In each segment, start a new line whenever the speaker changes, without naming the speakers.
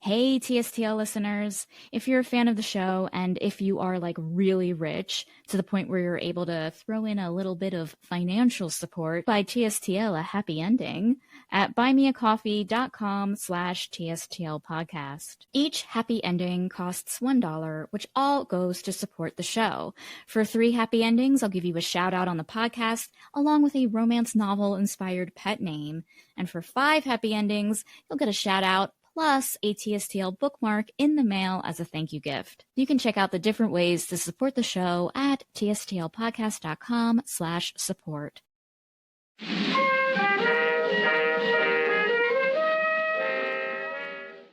Hey, TSTL listeners. If you're a fan of the show and if you are like really rich to the point where you're able to throw in a little bit of financial support by TSTL a happy ending at buymeacoffee.com/TSTL podcast. Each happy ending costs $1, which all goes to support the show. For 3 happy endings, I'll give you a shout out on the podcast along with a romance novel inspired pet name. And for 5 happy endings, you'll get a shout out plus a TSTL bookmark in the mail as a thank you gift. You can check out the different ways to support the show at tstlpodcast.com/support.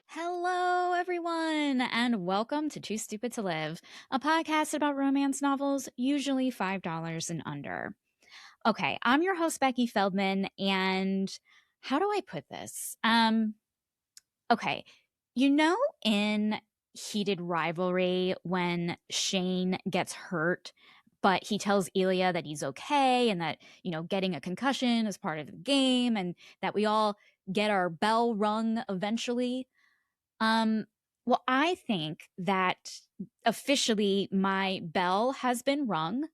Hello, everyone, and welcome to Too Stupid to Live, a podcast about romance novels, usually $5 and under. Okay, I'm your host, Becky Feldman, and how do I put this? Okay, in Heated Rivalry when Shane gets hurt, but he tells Elia that he's okay and that, getting a concussion is part of the game and that we all get our bell rung eventually. Well, I think that officially my bell has been rung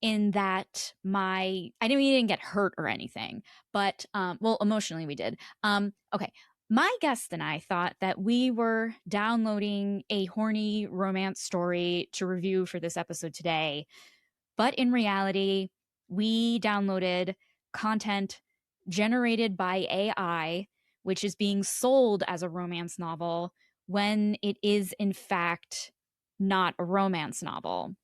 in that I didn't get hurt or anything, but, well, emotionally we did. Okay. My guest and I thought that we were downloading a horny romance story to review for this episode today. But in reality, we downloaded content generated by AI, which is being sold as a romance novel when it is, in fact, not a romance novel.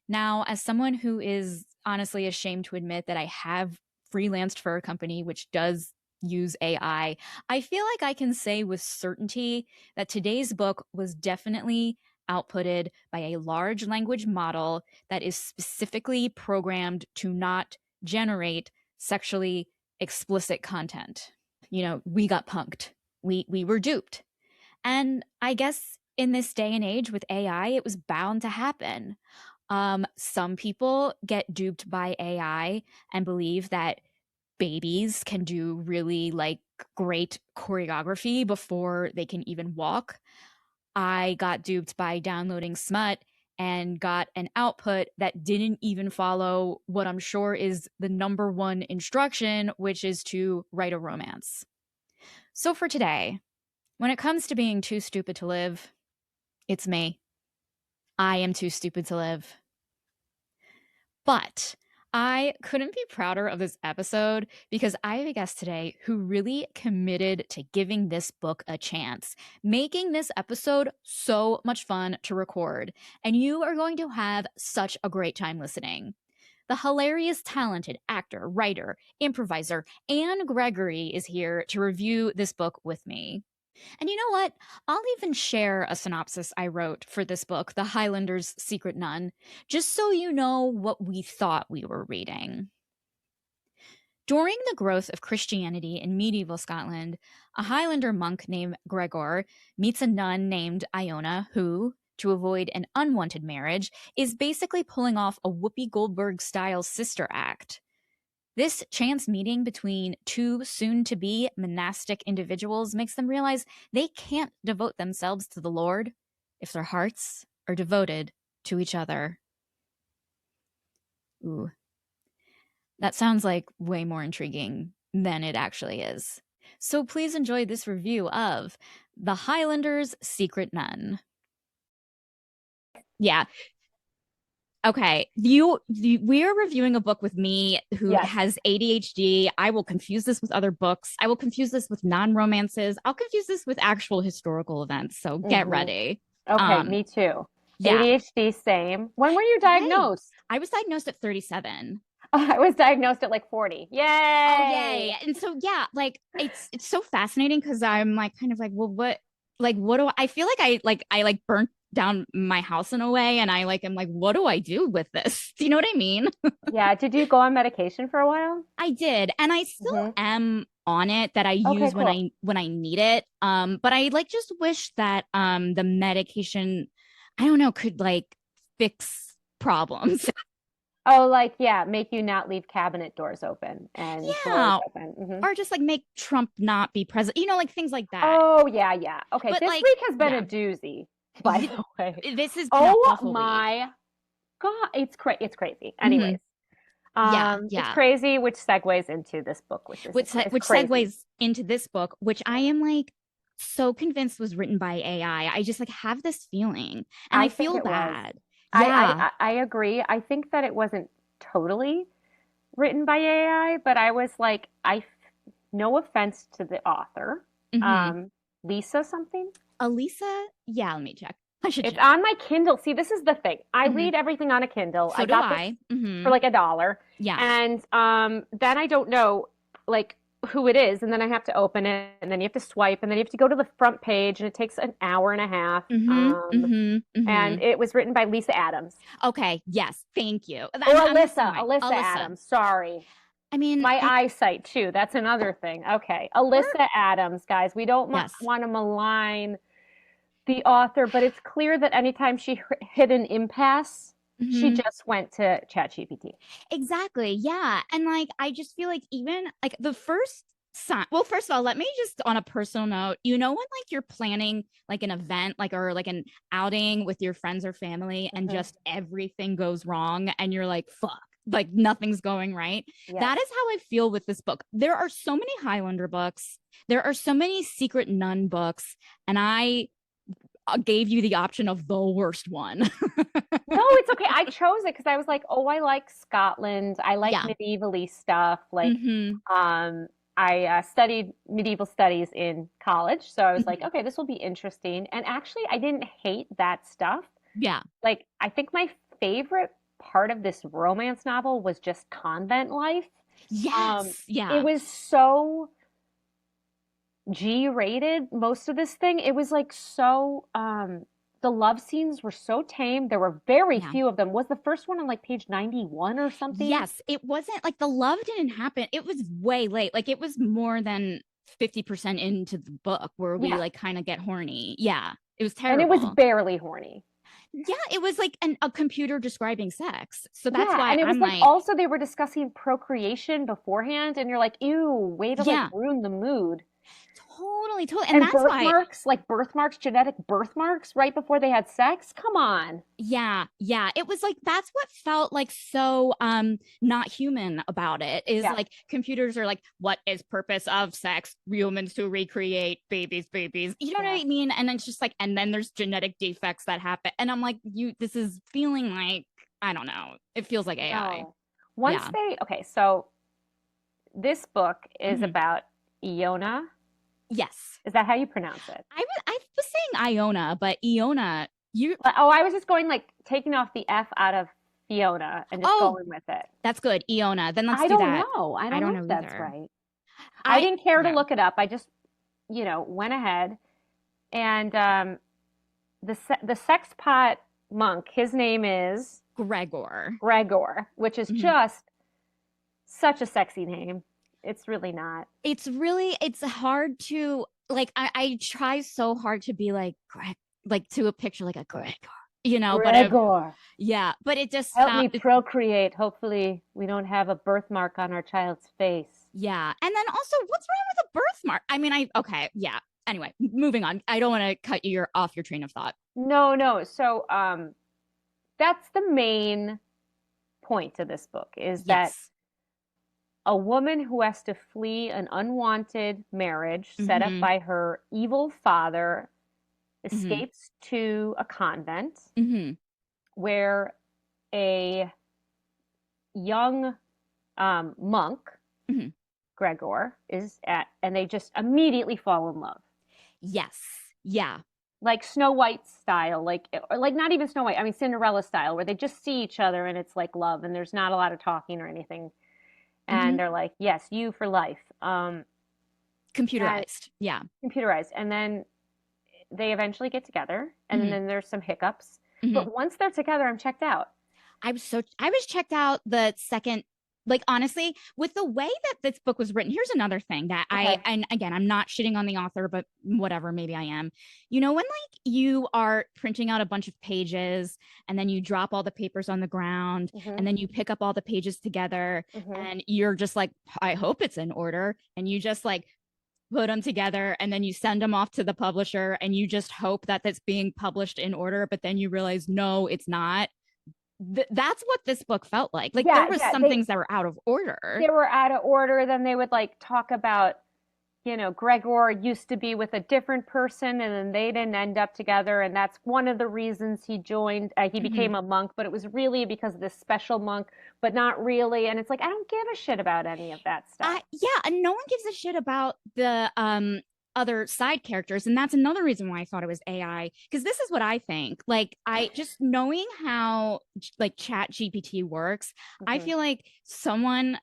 Now, as someone who is honestly ashamed to admit that I have freelanced for a company which does use AI, I feel like I can say with certainty that today's book was definitely outputted by a large language model that is specifically programmed to not generate sexually explicit content. We got punked. We were duped. And I guess in this day and age with AI, it was bound to happen. Some people get duped by AI and believe that babies can do really great choreography before they can even walk. I got duped by downloading smut and got an output that didn't even follow what I'm sure is the number one instruction, which is to write a romance. So for today, when it comes to being too stupid to live, it's me. I am too stupid to live. But I couldn't be prouder of this episode because I have a guest today who really committed to giving this book a chance, making this episode so much fun to record. And you are going to have such a great time listening. The hilarious, talented actor, writer, improviser, Anne Gregory is here to review this book with me. And you know what? I'll even share a synopsis I wrote for this book, The Highlander's Secret Nun, just so you know what we thought we were reading. During the growth of Christianity in medieval Scotland, a Highlander monk named Gregor meets a nun named Iona who, to avoid an unwanted marriage, is basically pulling off a Whoopi Goldberg-style sister act. This chance meeting between two soon-to-be monastic individuals makes them realize they can't devote themselves to the Lord if their hearts are devoted to each other. Ooh. That sounds like way more intriguing than it actually is. So please enjoy this review of The Highlander's Secret Nun. Yeah. Okay, we are reviewing a book with me who has ADHD. I will confuse this with other books. I will confuse this with non-romances. I'll confuse this with actual historical events. So get ready.
Okay, me too.
Yeah.
ADHD, same. When were you diagnosed?
I was diagnosed at 37.
I was diagnosed at like 40. Yay!
Oh, yay! And so it's so fascinating because I'm well, what do I feel like I burnt down my house in a way, and I am what do I do with this? Do you know what I mean?
Yeah. Did you go on medication for a while?
I did, and I still am on it that I use when I need it. But I just wish that the medication, I don't know, could fix problems.
Oh, like, yeah, make you not leave cabinet doors open and drawers
Yeah.
open.
Or just like make Trump not be president, like things like that.
Oh, yeah, yeah. Okay,
But
this
like,
week has been a
yeah,
doozy, by the way.
this has been an
Oh
awful week.
my God, it's crazy.
Hmm.
Anyways,
Yeah,
it's
yeah.
crazy, which segues into this book, which is is
Which
crazy.
segues into this book, which I am like so convinced was written by AI. I just like have this feeling, and I
I think
feel
it was.
bad. Yeah.
I agree. I think that it wasn't totally written by AI, but I was like, no offense to the author,
Hmm.
um, Lisa something.
Elisa, yeah, let me check. I should
It's
check.
on my Kindle. See, this is the thing. I
Hmm.
read everything on a Kindle.
So
I
do
got this
I. Hmm.
for like $1,
Yeah.
and then I don't know like who it is, and then I have to open it, and then you have to swipe, and then you have to go to the front page, and it takes an hour and a half.
Hmm. Hmm. Hmm.
And it was written by Lisa Adams
Okay. Yes. Thank you.
or
I'm the same way.
Alyssa
Alyssa.
Adams. Sorry.
I mean,
My eyesight too. That's another thing. Okay.
we're
Alyssa Adams, guys. We don't
yes.
want to malign the author, but it's clear that anytime she hit an impasse, she
Hmm.
just went to ChatGPT.
Exactly. Yeah. And like, I just feel like even like the first sign, well, first of all, let me just on a personal note, when like you're planning like an event, like, or like an outing with your friends or family, and
Hmm.
just everything goes wrong, and you're like, fuck, like nothing's going right.
Yes.
That is how I feel with this book. There are so many Highlander books, there are so many secret nun books, and I gave you the option of the worst one.
No, it's okay. I chose it because I was like, oh, I like Scotland. I like
Yeah.
medievally stuff. Like,
Hmm.
I studied medieval studies in college, so I was like,
Hmm.
okay, this will be interesting. And actually, I didn't hate that stuff.
Yeah.
Like, I think my favorite part of this romance novel was just convent life. Um,
Yes.
it
Yeah.
was so G-rated, most of this thing. It was like so the love scenes were so tame. There were very
Yeah.
few of them. Was the first one on like page 91 or something?
Yes. It wasn't like the love didn't happen. It was way late. Like it was more than 50% into the book where we
Yeah.
like kind of get horny. Yeah. It was
And it was
terrible.
barely horny.
Yeah. It was like a computer describing sex. So that's
Yeah,
why
and it was
I'm
like
like,
also they were discussing procreation beforehand, and you're like, ew, way to like
yeah,
ruin the mood.
totally, totally. And
And
that's why
birthmarks, like birthmarks, genetic birthmarks right before they had sex? Come on.
yeah, yeah. It was like that's what felt like so not human about it is
Yeah.
like computers are like, what is purpose of sex? Humans to recreate babies. You know what
Yeah.
I mean? And it's just like, and then there's genetic defects that happen. And I'm like, this is feeling like, I don't know. It feels like AI.
No. Once
Yeah.
okay, so this book is
Hmm.
about Iona.
Yes.
Is that how you pronounce it?
I was saying Iona, but Iona, you
Oh, I was just going like taking off the F out of Fiona and just
oh,
going with it.
that's good. Iona. Then let's
I
do
don't
that.
know. I
I
don't
don't
know if
know
that's
either.
right. I
I
didn't care to
yeah.
look it up. I just, went ahead. And the sex pot monk, his name is
Gregor.
Gregor, which is
Mhm.
just such a sexy name. It's really not.
It's hard to like I try so hard to be like Greg, like to a picture like a Gregor, but
Gregor,
yeah, but it just
help
felt
me procreate. Hopefully, we don't have a birthmark on our child's face.
yeah. And then also what's wrong with a birthmark? I mean, okay, yeah. Anyway, moving on. I don't want to cut you off your train of thought.
No, no. So, that's the main point of this book is that
Yes.
a woman who has to flee an unwanted marriage set up
Mm-hmm.
by her evil father
Mm-hmm.
escapes to a convent
Mm-hmm.
where a young monk,
Mm-hmm.
Gregor, is at, and they just immediately fall in love.
Yes. Yeah.
Like Snow White style, like, or like not even Snow White, I mean Cinderella style, where they just see each other and it's like love and there's not a lot of talking or anything.
Mm-hmm.
And they're like, yes, you for life. And
Computerized. Yeah.
computerized. And then they eventually get together, and
Mm-hmm.
then there's some hiccups.
Mm-hmm.
But once they're together, I'm checked out.
I was checked out the second Like, honestly, with the way that this book was written, here's another thing that
Okay.
and again, I'm not shitting on the author, but whatever, maybe I am. You know, when like you are printing out a bunch of pages and then you drop all the papers on the ground
Hmm.
and then you pick up all the pages together
Hmm.
and you're just like, I hope it's in order. And you just like put them together and then you send them off to the publisher and you just hope that that's being published in order, but then you realize, no, it's not. That's what this book felt like. Like there
Yeah,
was
yeah.
some things that were out of order.
They were out of order. Then they would like talk about, Gregor used to be with a different person and then they didn't end up together. And that's one of the reasons he joined, he
Mm-hmm.
became a monk, but it was really because of this special monk, but not really. And it's like, I don't give a shit about any of that stuff.
Yeah, and no one gives a shit about the other side characters, and that's another reason why I thought it was AI. Because this is what I think. Like, I just knowing how like Chat GPT works, I
Hmm.
feel like someone,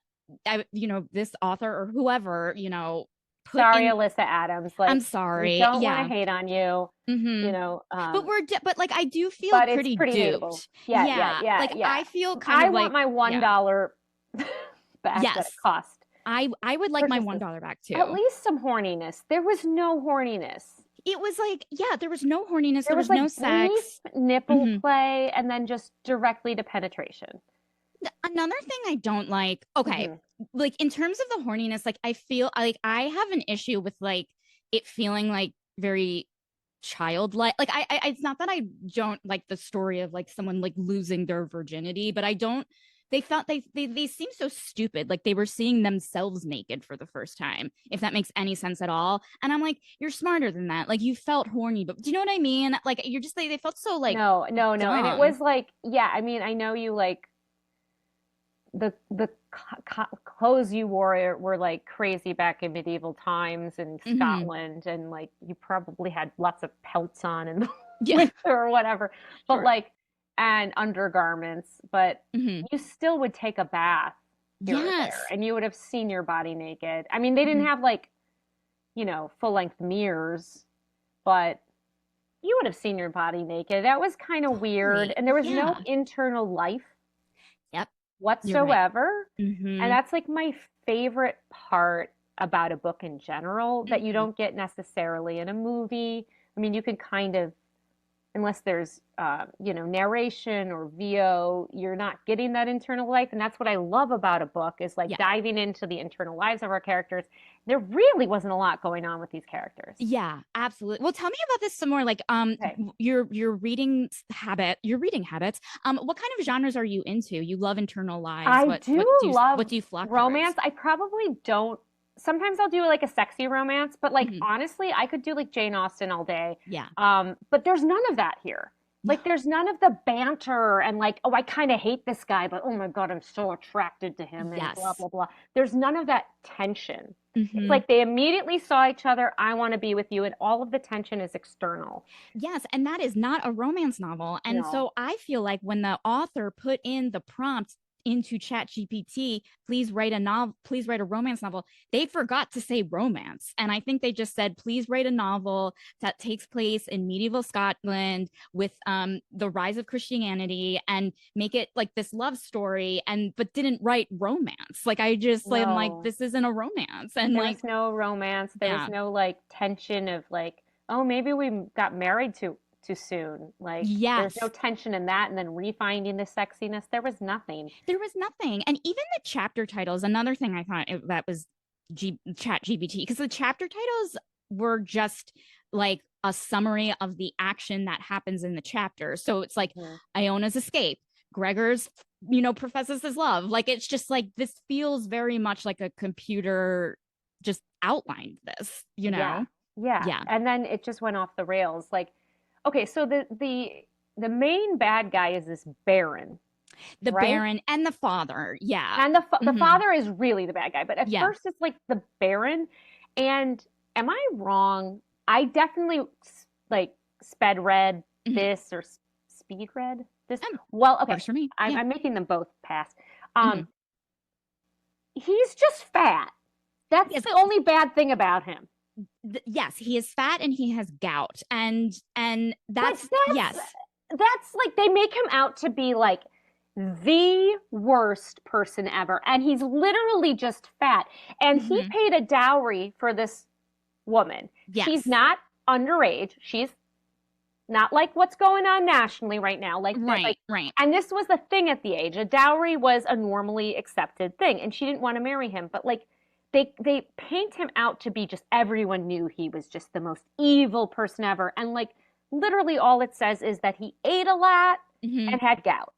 this author or whoever, put
Sorry,
in.
Alyssa Adams.
I'm
Like, we
sorry,
don't want to
yeah.
hate on you, you
Mm-hmm.
know,
But
um,
but like I do feel
but it's
pretty
pretty hateable.
duped.
Yeah, yeah,
Yeah,
yeah,
like
yeah.
I feel kind
I
of
want
like
my $1
yeah.
back that it
Yes,
cost.
I would like
For
my
just
one
this,
dollar back
at
too.
least some horniness. There was no horniness.
It was like, yeah, there was no horniness,
There
there
was
was
like
no
brief
sex.
nipple
Hmm.
play and then just directly to penetration.
Another thing I don't like, okay,
Hmm.
like in terms of the horniness, like I feel like I have an issue with like it feeling like very childlike. Like it's not that I don't like the story of like someone like losing their virginity, but I don't. They felt they seem so stupid, like they were seeing themselves naked for the first time, if that makes any sense at all. And I'm like, you're smarter than that. Like you felt horny, but do you know what I mean? Like you're just they felt so like
No, no, no. And it
dumb.
was like, yeah, I mean, I know you like the clothes you wore were like crazy back in medieval times in
Hmm.
Scotland, and like you probably had lots of pelts on in the
Yeah,
winter or whatever. But
sure.
like, and undergarments, but
Hmm.
you still would take a bath here or there,
Yes.
and you would have seen your body naked. I mean, they didn't
Hmm.
have like, full length mirrors, but you would have seen your body naked. That was kind of weird,
Totally.
and there was no
Yeah.
internal life
Yep. You're right.
whatsoever. And
Hmm.
that's like my favorite part about a book in general that you
Hmm.
don't get necessarily in a movie. I mean, you can kind of, unless there's, narration or VO, you're not getting that internal life. And that's what I love about a book is like
Yeah.
diving into the internal lives of our characters. There really wasn't a lot going on with these characters.
Yeah, absolutely. Well, tell me about this some more. Like,
Okay.
your your reading habits. What kind of genres are you into? You love internal lives.
I do
What
love
do you flock
romance.
towards?
I probably don't. Sometimes I'll do like a sexy romance, but like
Hmm.
honestly, I could do like Jane Austen all day.
Yeah.
But there's none of that here.
No.
Like there's none of the banter and like, oh, I kind of hate this guy, but oh my God, I'm so attracted to him and blah
Yes.
blah blah. There's none of that tension. It's
Hmm.
like they immediately saw each other. I want to be with you, and all of the tension is external.
Yes, and that is not a romance novel. And
No.
so I feel like when the author put in the prompt into Chat GPT, please write a novel, please write a romance novel, they forgot to say romance. And I think they just said, please write a novel that takes place in medieval Scotland with the rise of Christianity and make it like this love story and but didn't write romance. Like I just like I'm like,
No.
this isn't a romance. And
There
like,
was no romance. There was
yeah.
no like tension of like, oh, maybe we got married too soon. Like there's no
Yes.
tension in that, and then refinding the sexiness. There was nothing.
There was nothing. And even the chapter titles, another thing I thought that was Chat GPT, because the chapter titles were just like a summary of the action that happens in the chapter. So it's like
Mhm.
Iona's escape, Gregor's, professes his love. Like it's just like this feels very much like a computer just outlined this,
Yeah, yeah.
Yeah.
And then it just went off the rails. Like, okay, so the main bad guy is this Baron,
The
right?
Baron and the father. Yeah.
And the
Hmm.
father is really the bad guy, but at
Yeah.
first it's like the Baron. And am I wrong? I definitely like sped read
Hmm.
this or speed read this.
And
Well, okay,
works for me.
I'm,
Yeah.
I'm making them both pass.
Hmm.
Um, he's just fat. That's
Yes.
the only bad thing about him.
Yes, he is fat and he has gout, and
But
that's
that's
yes.
that's like they make him out to be like the worst person ever. And he's literally just fat. And he
Hmm.
paid a dowry for this woman. She's
Yes.
not underage. She's not like what's going on nationally right now.
Right,
Like,
right.
and this was the thing at the age. A dowry was a normally accepted thing, and she didn't want to marry him. But like, they paint him out to be just everyone knew he was just the most evil person ever, and like literally all it says is that he ate a lot
Hmm.
and had gout,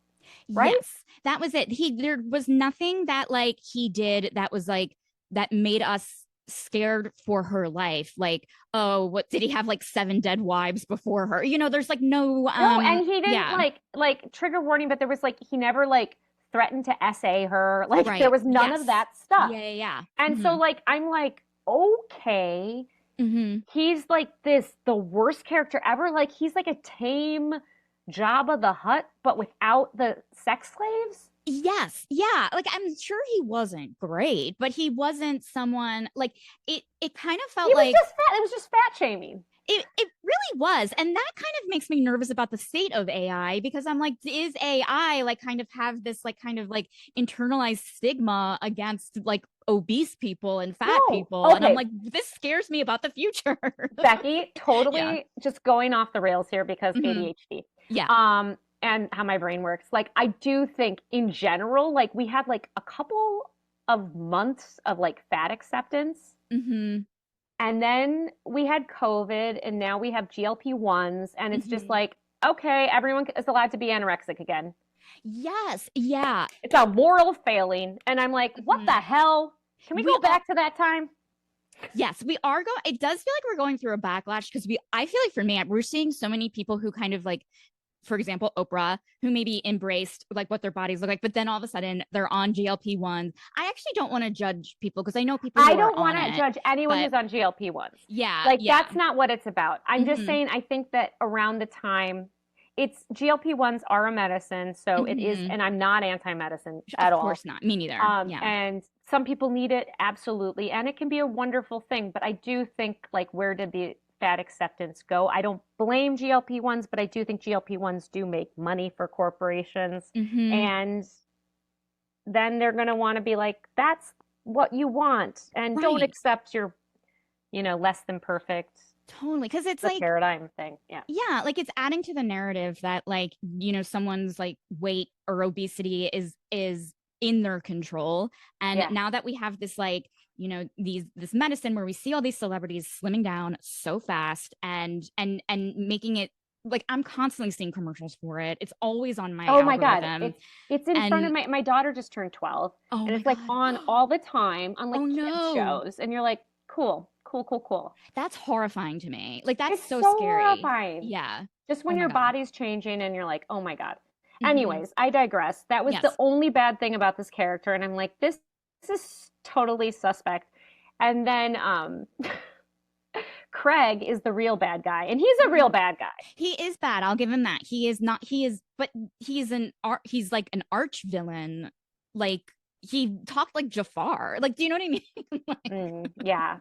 right?
Yes, that was it. There was nothing that like he did that was like that made us scared for her life. Like, oh, what did he have like seven dead wives before her? There's like no
No, and he didn't
yeah.
like trigger warning, but there was like he never like threatened to SA her. Like there
Right.
was none of
Yes.
that stuff.
Yeah, yeah,
And
yeah.
so like I'm like, okay,
Hmm.
he's like the worst character ever. Like he's like a tame Jabba the Hutt, but without the sex slaves.
Yes, yeah. Like I'm sure he wasn't great, but he wasn't someone like it kind of
He
felt
was
like
just fat. It was just fat shaming.
it really was. And that kind of makes me nervous about the state of AI because I'm like, is AI like kind of have this like kind of like internalized stigma against like obese people and fat
No.
people? And I'm
Okay,
like, this scares me about the future.
Becky,
Yeah.
totally just going off the rails here because
Hmm.
ADHD.
Yeah.
And how my brain works. Like I do think in general, like we had like a couple of months of like fat acceptance.
Hmm.
And then we had COVID and now we have GLP-1s and it's just
Hmm.
like, okay, everyone is allowed to be anorexic again.
Yes. Yeah.
It's a moral failing. And I'm like, what the
Hmm.
hell? Can we
We
go back to that time?
Yes, we are going. It does feel like we're going through a backlash because I feel like for me, we're seeing so many people who kind of like, for example, Oprah, who maybe embraced like what their bodies look like, but then all of a sudden they're on GLP-1s. I actually don't want to judge people because I know people
I
who are
don't want
on
to
it,
judge anyone
but
who's on GLP-1s.
yeah,
Like,
yeah.
that's not what it's about. I'm just
Hmm.
saying, I think that around the time it's GLP-1s are a medicine, so it is,
Hmm.
and I'm not anti-medicine
Of
at all.
course not. Me neither. Yeah.
And some people need it, absolutely, and it can be a wonderful thing. But I do think, like, where did the fat acceptance go? I don't blame GLP-1s, but I do think GLP-1s do make money for corporations,
Hmm.
and then they're going to want to be like, that's what you want, and don't
Right.
accept your, less than perfect,
Totally. Because it's
the
like,
paradigm thing. Yeah.
yeah, like it's adding to the narrative that like, someone's like weight or obesity is in their control. And
Yeah.
now that we have this like, this medicine where we see all these celebrities slimming down so fast and making it like I'm constantly seeing commercials for it. It's always on my
Oh my God.
algorithm.
It's in front of
And
my daughter just turned 12
oh
and
my
it's like
God.
on all the time on
Oh
like kids
no.
shows and you're like, cool, cool, cool, cool.
That's horrifying to me. Like that's
It's
so
so
scary.
horrifying.
Yeah.
Just
Oh
when
my
your
God.
body's changing and you're like, oh my God.
Hmm.
Anyways, I digress. That was the
Yes.
only bad thing about this character. And I'm like, this is totally suspect. And then Craig is the real bad guy. And he's a real
Mhm.
bad guy.
He is bad. I'll give him that. He is not. He is, but he's like an arch villain. Like he talked like Jafar. Like, do you know what I mean? Like,
Yeah.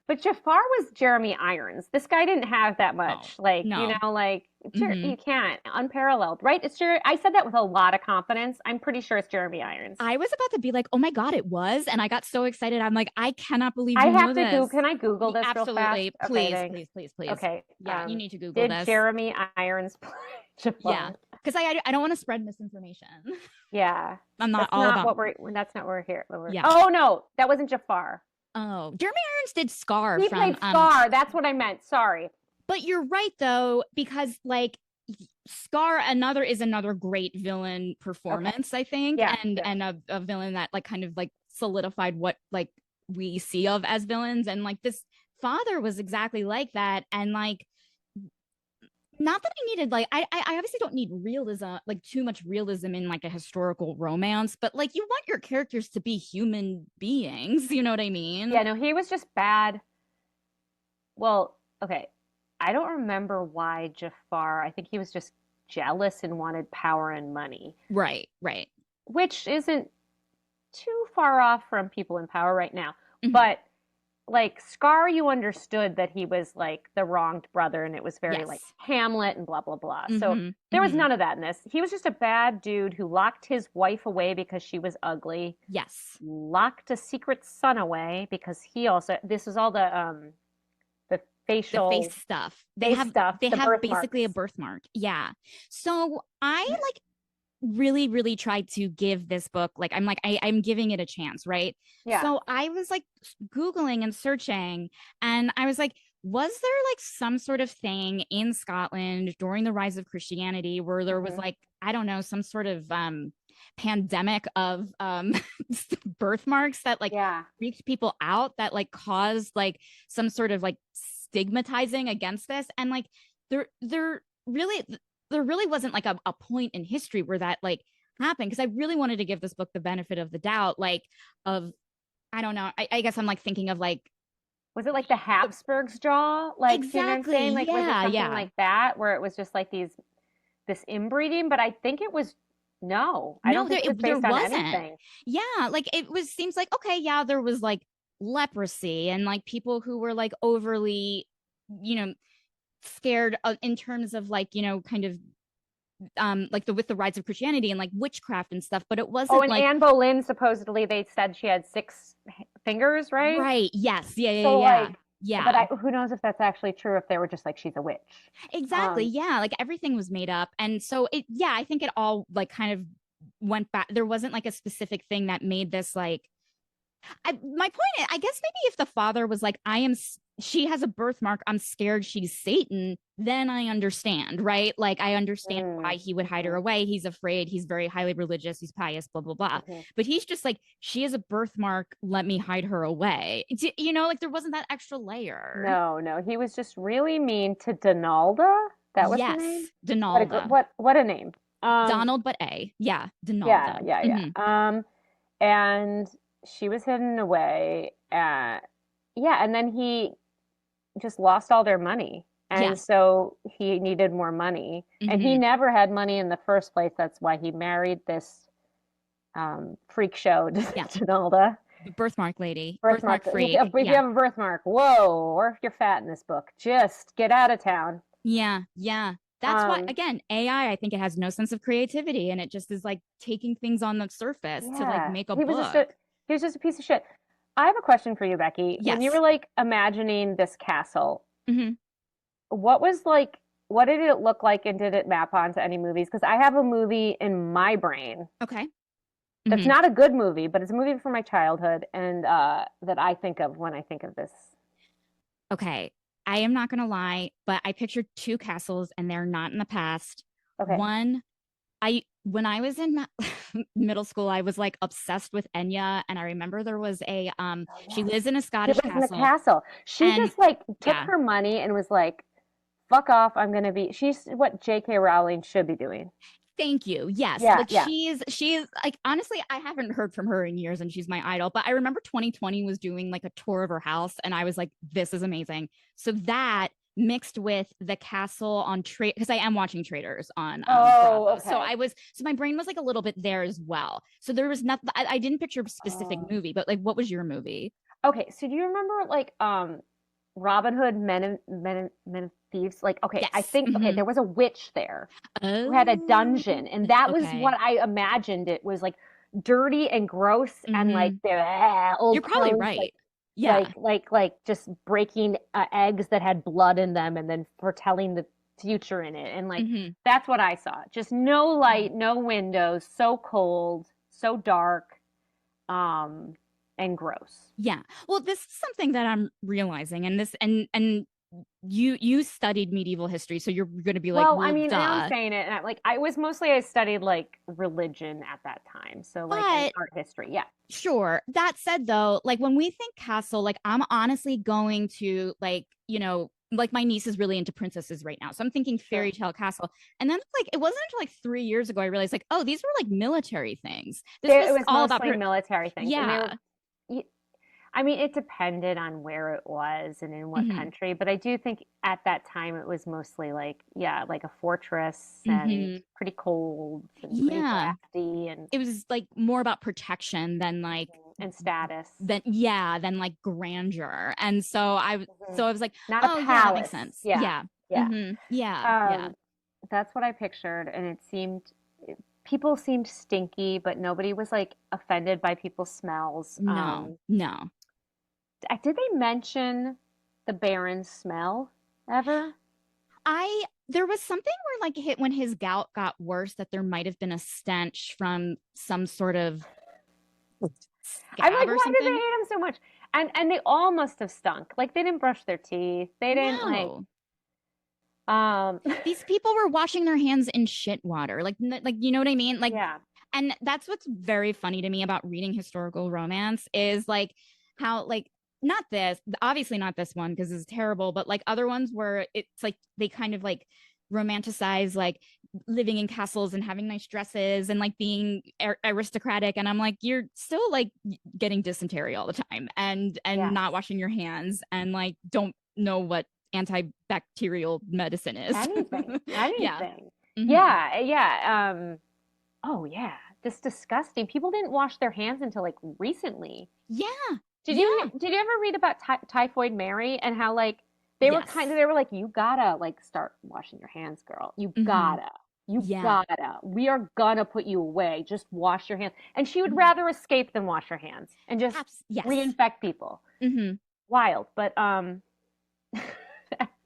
But Jafar was Jeremy Irons. This guy didn't have that
oh
much. Like,
no.
like
Hmm.
you can't unparalleled, right? I said that with a lot of confidence. I'm pretty sure it's Jeremy Irons.
I was about to be like, oh my God, it was, and I got so excited. I'm like, I cannot believe
I
you know
have to Google.
this.
Can I Google this real fast?
Absolutely,
Okay,
please,
thanks.
please, please, please.
Okay.
Yeah, you need to Google
Did
this.
Jeremy Irons play
Yeah,
Jafar?
because I don't want to spread misinformation.
Yeah.
I'm not all about.
That's not what we're here.
Yeah.
Oh no, that wasn't Jafar.
Oh, Jeremy Irons did Scar
He
from
played Scar. That's what I meant. Sorry.
But you're right though, because like Scar another great villain
Okay.
performance, I think,
Yeah,
and
yeah.
a villain that like kind of like solidified what like we see of as villains. And like this father was exactly like that. And like not that I needed like I obviously don't need realism like too much realism in like a historical romance, but like you want your characters to be human beings, you know what I mean?
Yeah, no, he was just bad. Well, okay. I don't remember why Jafar, I think he was just jealous and wanted power and money,
Right, right.
which isn't too far off from people in power right now.
Hmm.
But like Scar, you understood that he was like the wronged brother, and it was very like
Yes.
Hamlet and blah blah blah. So
Mm-hmm.
there was
Mm-hmm.
none of that in this. He was just a bad dude who locked his wife away because she was ugly,
Yes.
locked a secret son away because he also, this was all the
The face
facial
stuff. They
face
have
stuff,
they
the
have basically a
birthmarks.
birthmark. Yeah. So I like really, really tried to give this book I'm giving it a chance, right?
Yeah.
So I was like Googling and searching, and I was like, was there like some sort of thing in Scotland during the rise of Christianity where there was
Hmm.
like, I don't know, some sort of pandemic of birthmarks that like
Yeah.
freaked people out, that like caused like some sort of like stigmatizing against this? And like there really there really wasn't like a point in history where that like happened, because I really wanted to give this book the benefit of the doubt, like of, I don't know, I guess I'm like thinking of like
Was it like the
the,
Habsburgs draw? Like, do you know what I'm
exactly,
saying? Like, was it
yeah,
something
yeah.
like that where it was just like this inbreeding? But I think it was, no, I don't
No,
think it was
there
based on
wasn't.
anything.
Yeah, like it was, seems like, okay, yeah, there was like leprosy and like people who were like overly, you know, scared in terms of like, kind of like the with the rise of Christianity and like witchcraft and stuff, but it
Oh,
wasn't
and
like,
Anne Boleyn, supposedly they said she had six fingers, right?
right, yes, yeah, yeah,
So
yeah,
like, but
yeah.
who knows if that's actually true, if they were just like, she's a witch.
Exactly.
Um,
Yeah. Like everything was made up. And so yeah, I think it all like kind of went back. There wasn't like a specific thing that made this like, my point is, I guess maybe if the father was like, she has a birthmark, I'm scared she's Satan, then I understand, right? Like I understand why he would hide her
mhm,
away. He's afraid, he's very highly religious, he's pious, blah, blah, blah.
mhm.
But he's just like, she has a birthmark, let me hide her away. Like there wasn't that extra layer.
No, no, he was just really mean to Donalda. That was her name.
Yes,
What a
Donalda.
what a name. Um,
Donald, but A. Yeah,
yeah,
Donalda.
yeah, yeah.
Hmm.
And she was hidden away. Yeah, and then he just lost all their money.
Yeah.
And so he needed more money. And he
Hmm.
never had money in the first place. That's why he married this freak show,
Yeah.
Donalda.
The birthmark lady,
Birthmark.
birthmark freak.
If you
Yeah.
have a birthmark, whoa, or if you're fat in this book, just get out of town.
Yeah. Yeah. That's why,
Um,
again, AI, I think it has no sense of creativity, and it just is like taking things on the surface to like
yeah,
make a book.
he was just a piece of shit. I have a question for you, Becky. When you were
Yes.
like imagining this castle,
Hmm.
what was like, what did it look like, and did it map onto any movies? Because I have a movie in my brain
Okay.
that's
Hmm.
not a good movie, but it's a movie from my childhood, and that I think of when I think of this.
Okay. I am not going to lie, but I pictured two castles and they're not in the past.
Okay.
One, when I was in middle school, I was like obsessed with Enya, and I remember there was a
Oh
she
yes.
lives in a
She
Scottish
lives in the
castle,
castle. She
and
just like took
yeah,
her money and was like, "Fuck off! I'm gonna be." She's what J.K. Rowling should be doing.
thank you. Yes,
Yeah,
like
yeah.
she's like, honestly, I haven't heard from her in years, and she's my idol. But I remember 2020 was doing like a tour of her house, and I was like, this is amazing. So that mixed with the castle on trade, because I am watching Traders on
Oh,
Bravo. So
okay.
my brain was like a little bit there as well. So there was nothing, I didn't picture a specific
Oh.
movie, but like what was your movie?
Okay, so do you remember like Robin Hood Men and Thieves? Like, okay, I
Yes.
think okay,
Hmm.
there was a witch there who had a
Oh,
dungeon, and that was what
okay.
I imagined. It was like dirty and gross, and like
Hmm.
their
You're
old
probably
clothes, like
right. Yeah.
just breaking eggs that had blood in them, and then foretelling the future in it, and like
Hmm.
that's what I saw. Just no light, no windows, so cold, so dark, um, and gross.
Yeah. Well, this is something that I'm realizing, and this and you studied medieval history, so you're going to be like,
Well, I
well,
mean, I know I'm
duh.
saying it, and I was mostly I studied like religion at that time, so like and
But
art history. Yeah,
sure. That said, though, like when we think castle, like I'm honestly going to like, like my niece is really into princesses right now. So I'm thinking
sure.
fairy tale castle. And then like it wasn't until like 3 years ago I realized like, oh, these were like military things. This
It
was
was
all about
mostly military things, and they
yeah.
were. I mean, it depended on where it was and in what
Hmm.
country, but I do think at that time it was mostly like, yeah, like a fortress and
Hmm.
pretty cold and pretty
Yeah.
drafty and
It was like more about protection than like
and status.
Than like grandeur. And so I was like,
Not a
oh yeah, that makes
palace.
sense.
Yeah.
Yeah.
Yeah.
Yeah. Yeah.
Um, that's what I pictured, and people seemed stinky, but nobody was like offended by people's smells.
No. No.
Did they mention the Baron's smell ever?
There was something where like when his gout got worse that there might have been a stench from some sort of
I'm
scab
like,
or
why did they
something.
hate him so much? And they all must have stunk. Like they didn't brush their teeth. They didn't like
No.
um
These people were washing their hands in shit water. Like you know what I mean? Like,
yeah.
and that's what's very funny to me about reading historical romance is like how like not this, obviously not this one because it's terrible, but like other ones where it's like they kind of like romanticize like living in castles and having nice dresses and like being aristocratic, and I'm like, you're still like getting dysentery all the time and
Yes.
not washing your hands and like don't know what antibacterial medicine is.
Anything.
Yeah.
Anything.
Mm-hmm.
Yeah, yeah. Oh yeah. Just disgusting. People didn't wash their hands until like recently.
Yeah.
Did
Yeah.
you ever read about Typhoid Mary and how like
Yes.
they were like, you gotta like start washing your hands, girl.
Mm-hmm.
You
Yeah.
gotta. We are gonna put you away. Just wash your hands. And she would
Mm-hmm.
rather escape than wash her hands and just
Yes.
reinfect people.
Mm-hmm.
Wild, but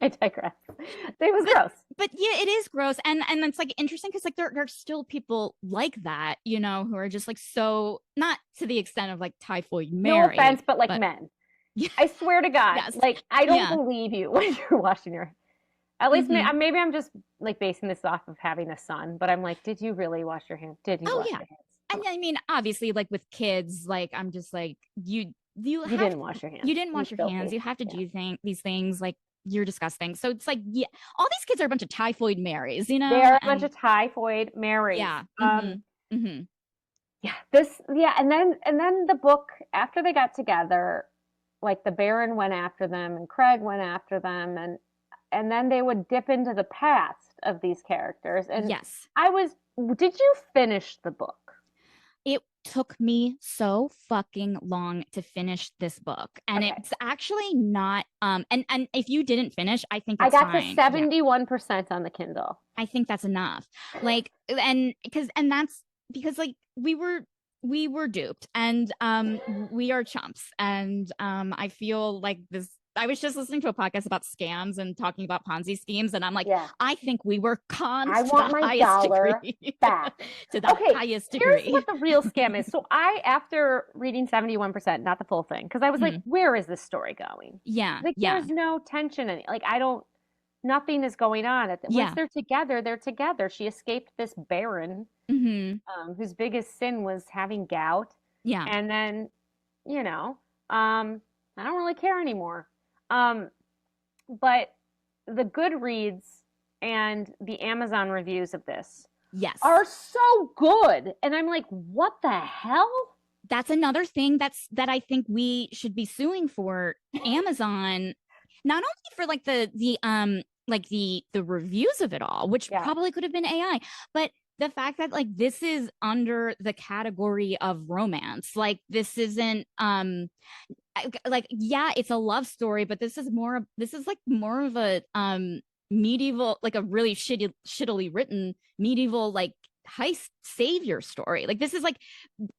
I digress. It was gross.
But yeah, it is gross, and it's like interesting because like there's still people like that, you know, who are just like so not to the extent of like Typhoid
No
Mary,
offense, but like
but
men.
yeah,
I swear to God,
yes,
like I don't
yeah,
believe you when you're washing your. At least
mm-hmm.
maybe I'm just like basing this off of having a son, but I'm like, did you really wash your hands? Did you
Oh
wash
yeah,
your hands?
and
Come on.
I mean obviously like with kids, like I'm just like you
You
have
didn't wash your
you
hands.
didn't
You
wash your hands,
filthy.
you have to
Yeah.
do these things like you're disgusting. So it's like yeah, all these kids are a bunch of Typhoid Marys, you know,
They're a bunch
and
of typhoid Marys.
yeah, mm-hmm, mm-hmm,
Yeah, and then the book after they got together, like the Baron went after them and Craig went after them and then they would dip into the past of these characters. And
yes.
I was, did you finish the book?
It took me so fucking long to finish this book, and
Okay.
it's actually not and if you didn't finish, I think
I
it's
got to
fine. Yeah,
71% on the Kindle.
I think that's enough. Like, and that's because like we were duped, and we are chumps, and I feel like this. I was just listening to a podcast about scams and talking about Ponzi schemes, and I'm like,
Yeah.
I think we were conned
I
to
want
the
my
highest
dollar
degree.
back.
To the
Okay,
highest
here's
degree.
what the real scam is. So after reading 71%, not the full thing, because I was like,
Mhm.
where is this story going?
Yeah,
Like,
yeah,
there's no tension in it. Like, nothing is going on. Once
yeah.
they're together, they're together. She escaped this baron,
Hmm.
whose biggest sin was having gout.
Yeah.
And then, you know, I don't really care anymore. Um, but the Goodreads and the Amazon reviews of this
Yes.
are so good. And I'm like, what the hell?
That's another thing that I think we should be suing for Amazon, not only for like the reviews of it all, which
Yeah.
probably could have been AI, but the fact that like this is under the category of romance. Like this isn't like yeah, it's a love story, but this is like more of a medieval, like a really shittily written medieval like heist savior story. Like this is like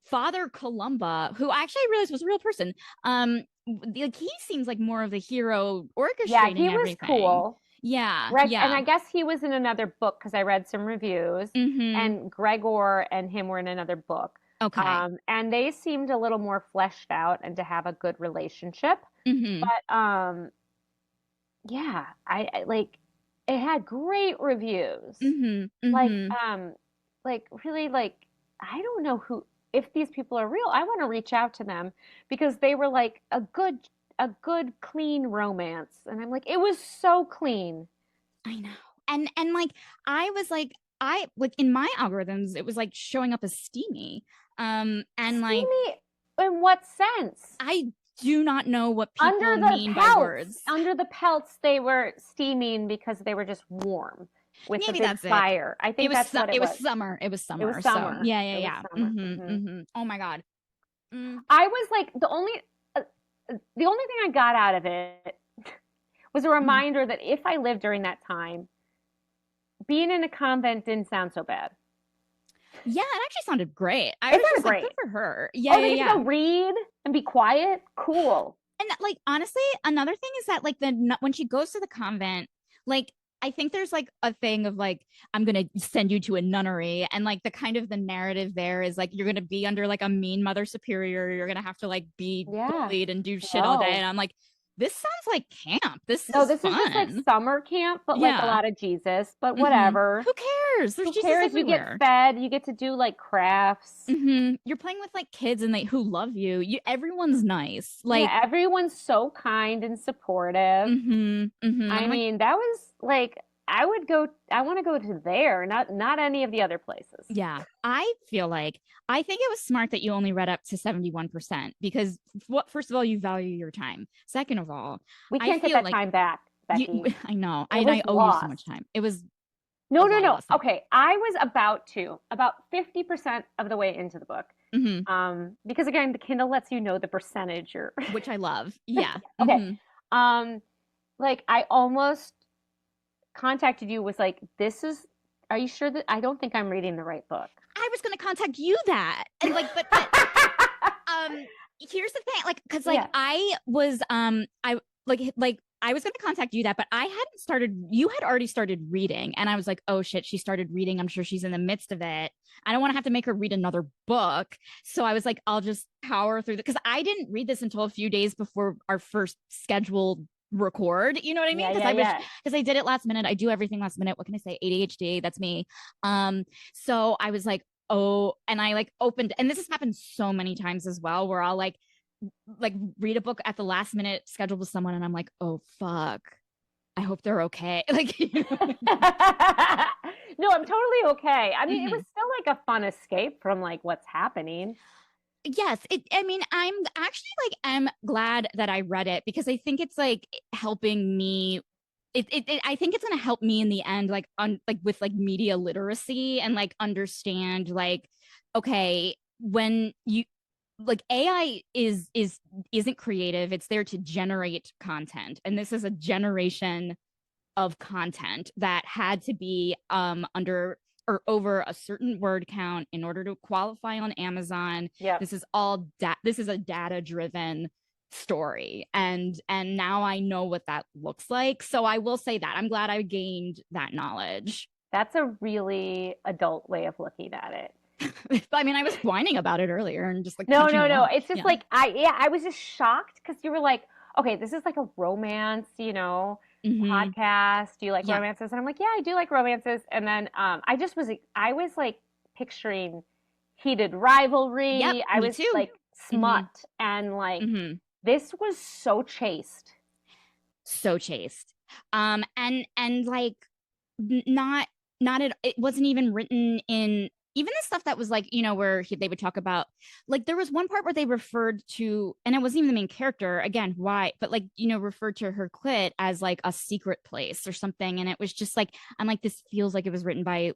Father Columba, who I actually realized was a real person. Like he seems like more of the hero
Yeah, he
orchestrating
was
everything.
cool.
Yeah,
And
yeah.
I guess he was in another book because I read some reviews,
Mm-hmm.
and Gregor and him were in another book.
Okay.
And they seemed a little more fleshed out and to have a good relationship.
Mm-hmm.
But yeah, I like it had great reviews.
Mm-hmm.
Like
Mm-hmm.
really like I don't know who if these people are real. I want to reach out to them because they were like a good clean romance. And I'm like it was so clean.
I know. And like I was like I like in my algorithms it was like showing up as steamy. And like
Steamy in what sense?
I do not know what people mean by words.
Under the pelts, they were steaming because they were just warm with a
Maybe
big
that's it.
fire. I think that's what it
It was
was.
summer. It was
It was
summer. So
summer.
yeah, yeah,
It was
yeah.
summer.
Mm-hmm. Mm-hmm. Oh my God. Mm,
I was like the only thing I got out of it was a
mhm.
reminder that if I lived during that time, being in a convent didn't sound so bad.
Yeah, it actually sounded great. I
It
was
sounded
just like, good
great.
for her. Yeah,
Oh,
yeah,
they get to
yeah.
go read and be quiet. Cool.
And like honestly, another thing is that like when she goes to the convent, like I think there's like a thing of like I'm gonna send you to a nunnery, and like the kind of the narrative there is like you're gonna be under like a mean mother superior, you're gonna have to like be
Yeah.
bullied and do shit all day,
No.
and I'm like, this sounds like camp. This
No,
is
this is just like
fun.
summer camp, but like a
Yeah.
lot of Jesus, but
Mm-hmm.
whatever.
Who cares? There's
Who
Jesus
cares? You get
everywhere.
fed, you get to do like crafts.
Mm-hmm. You're playing with like kids and they who love you. Everyone's nice. Like,
Yeah, everyone's so kind and supportive.
mm-hmm, mm-hmm.
I
I'm like,
mean, that was like I want to go to there, not any of the other places.
yeah, I feel like I think it was smart that you only read up to 71% because what first of all, you value your time. Second of all,
We
I
can't get
feel
that
like
time back,
you
Becky.
I know,
It
I
was
owe you so much
lost.
time. It was
No,
a
no,
lot of
no.
lost time.
Okay, I was about 50% of the way into the book.
Hmm.
Because again, the Kindle lets you know the percentage you're
Which I love. Yeah.
okay.
Hmm.
Um, like I almost contacted you was like, this is, are you sure that I don't think I'm reading the right book?
I was gonna contact you that. And like, but um here's the thing, like because like
Yeah.
I was I like I was going to contact you that, but I hadn't started, you had already started reading, and I was like, oh shit, she started reading, I'm sure she's in the midst of it, I don't want to have to make her read another book. So I was like, I'll just power through it because I didn't read this until a few days before our first scheduled record, you know what I mean?
Yeah,
Because
yeah,
I was
yeah.
because I did it last minute, I do everything last minute, what can I say, ADHD, that's me. So I was like, oh, and I like opened, and this has happened so many times as well, where I'll like read a book at the last minute scheduled with someone, and I'm like, oh fuck, I hope they're okay. Like, you know?
No, I'm totally okay. I mean, it was
Mm-hmm.
still like a fun escape from like what's happening.
Yes, I mean, I'm actually like, I'm glad that I read it because I think it's like helping me. I think it's gonna help me in the end, like like with like media literacy and like understand like, okay, when you like AI isn't creative, it's there to generate content, and this is a generation of content that had to be under or over a certain word count in order to qualify on Amazon.
Yep.
This is all this is a data driven story, and now I know what that looks like. So I will say that I'm glad I gained that knowledge.
That's a really adult way of looking at it.
I mean, I was whining about it earlier and just like
No,
punching
no,
the
no.
wall.
It's just
Yeah.
like I was just shocked because you were like, okay, this is like a romance,
Mm-hmm.
podcast. Do you like
Yeah.
romances? And I'm like, yeah, I do like romances. And then I was like picturing heated
Yep.
rivalry. I
Me
was
too.
like
Mm-hmm.
smut and like
Mm-hmm.
this was so chaste.
So chaste. And like not not at, it wasn't even written in even the stuff that was like, where they would talk about, like there was one part where they referred to, and it wasn't even the main character, again, why, but like, referred to her clit as like a secret place or something, and it was just like, I'm like, this feels like it was written by,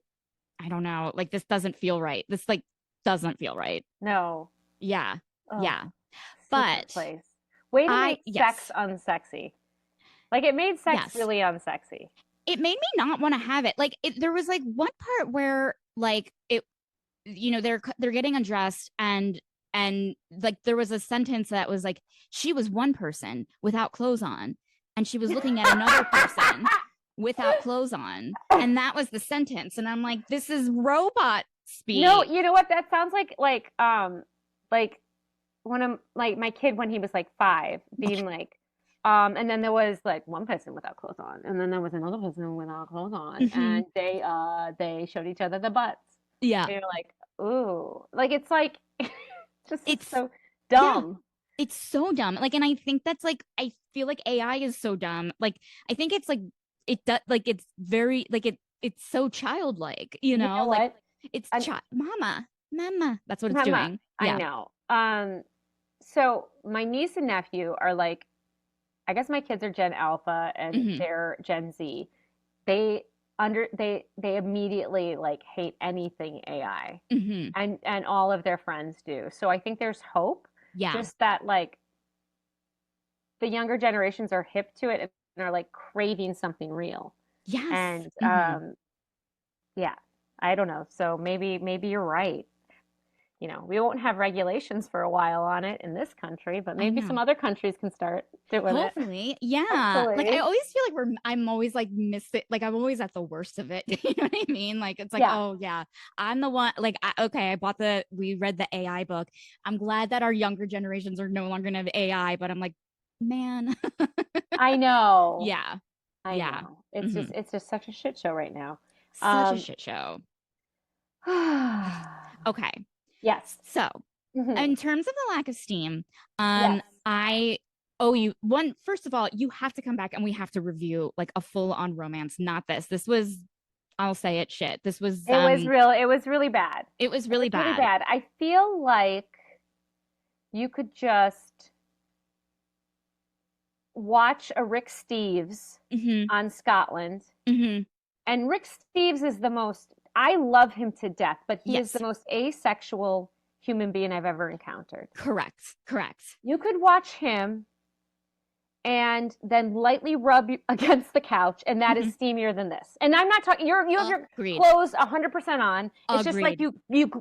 I don't know, like this doesn't feel right, this like doesn't feel right.
No.
Yeah.
Oh,
Yeah.
secret
But
place. Way to make sex
yes,
unsexy. Like it made sex
yes,
really unsexy.
it made me not want to have it. Like there was like one part where like it, they're getting undressed, and like there was a sentence that was like, she was one person without clothes on, and she was looking at another person without clothes on, and that was the sentence, and I'm like, this is robot
No,
speak.
you know what? That sounds like one of like my kid when he was like 5, being like, and then there was like one person without clothes on, and then there was another person without clothes on,
Hmm.
and they showed each other the butts.
Yeah.
And you're like, ooh, like it's like just is
It's
so
yeah,
dumb.
it's so dumb, like, and I think that's like, I feel like AI is so dumb, like I think it's like, it does, like it's very like it's so childlike,
You know
like
what?
it's
I,
child mama, that's what it's
Mama,
doing.
I
Yeah.
know. So my niece and nephew are like, I guess my kids are Gen Alpha and
Hmm.
they're Gen Z. They they immediately like hate anything AI,
Hmm.
and all of their friends do. So I think there's hope,
Yeah.
just that like the younger generations are hip to it and are like craving something real.
Yes.
And
Hmm.
yeah, I don't know. So maybe you're right. We won't have regulations for a while on it in this country, but
I
maybe some
know.
other countries can start doing it.
Hopefully. Yeah. Like I
Hopefully.
always feel like I'm always like like I'm always at the worst of it. You know what I mean? Like it's like,
Yeah,
oh yeah, I'm the one like okay, we read the AI book. I'm glad that our younger generations are no longer gonna have AI, but I'm like, man.
I know.
Yeah.
I
Yeah.
know. It's
Hmm.
just it's just such a shit show right now.
Such a
Um,
shit show. Okay.
yes.
So,
Hmm.
in terms of the lack of steam,
Yes.
I owe you one. First of all, you have to come back and we have to review like a full on romance, not this. This was, I'll say it, shit. This was,
It was really bad.
it was
It
really
was really
bad.
bad. I feel like you could just watch a Rick Steves
Hmm.
on Scotland.
Hmm.
And Rick Steves is I love him to death, but he is the
Yes,
most asexual human being I've ever encountered.
correct, correct.
You could watch him and then lightly rub against the couch, and that is
Hmm.
steamier than this. And I'm not talking. You have your
Agreed.
clothes 100% on. It's just like
Agreed.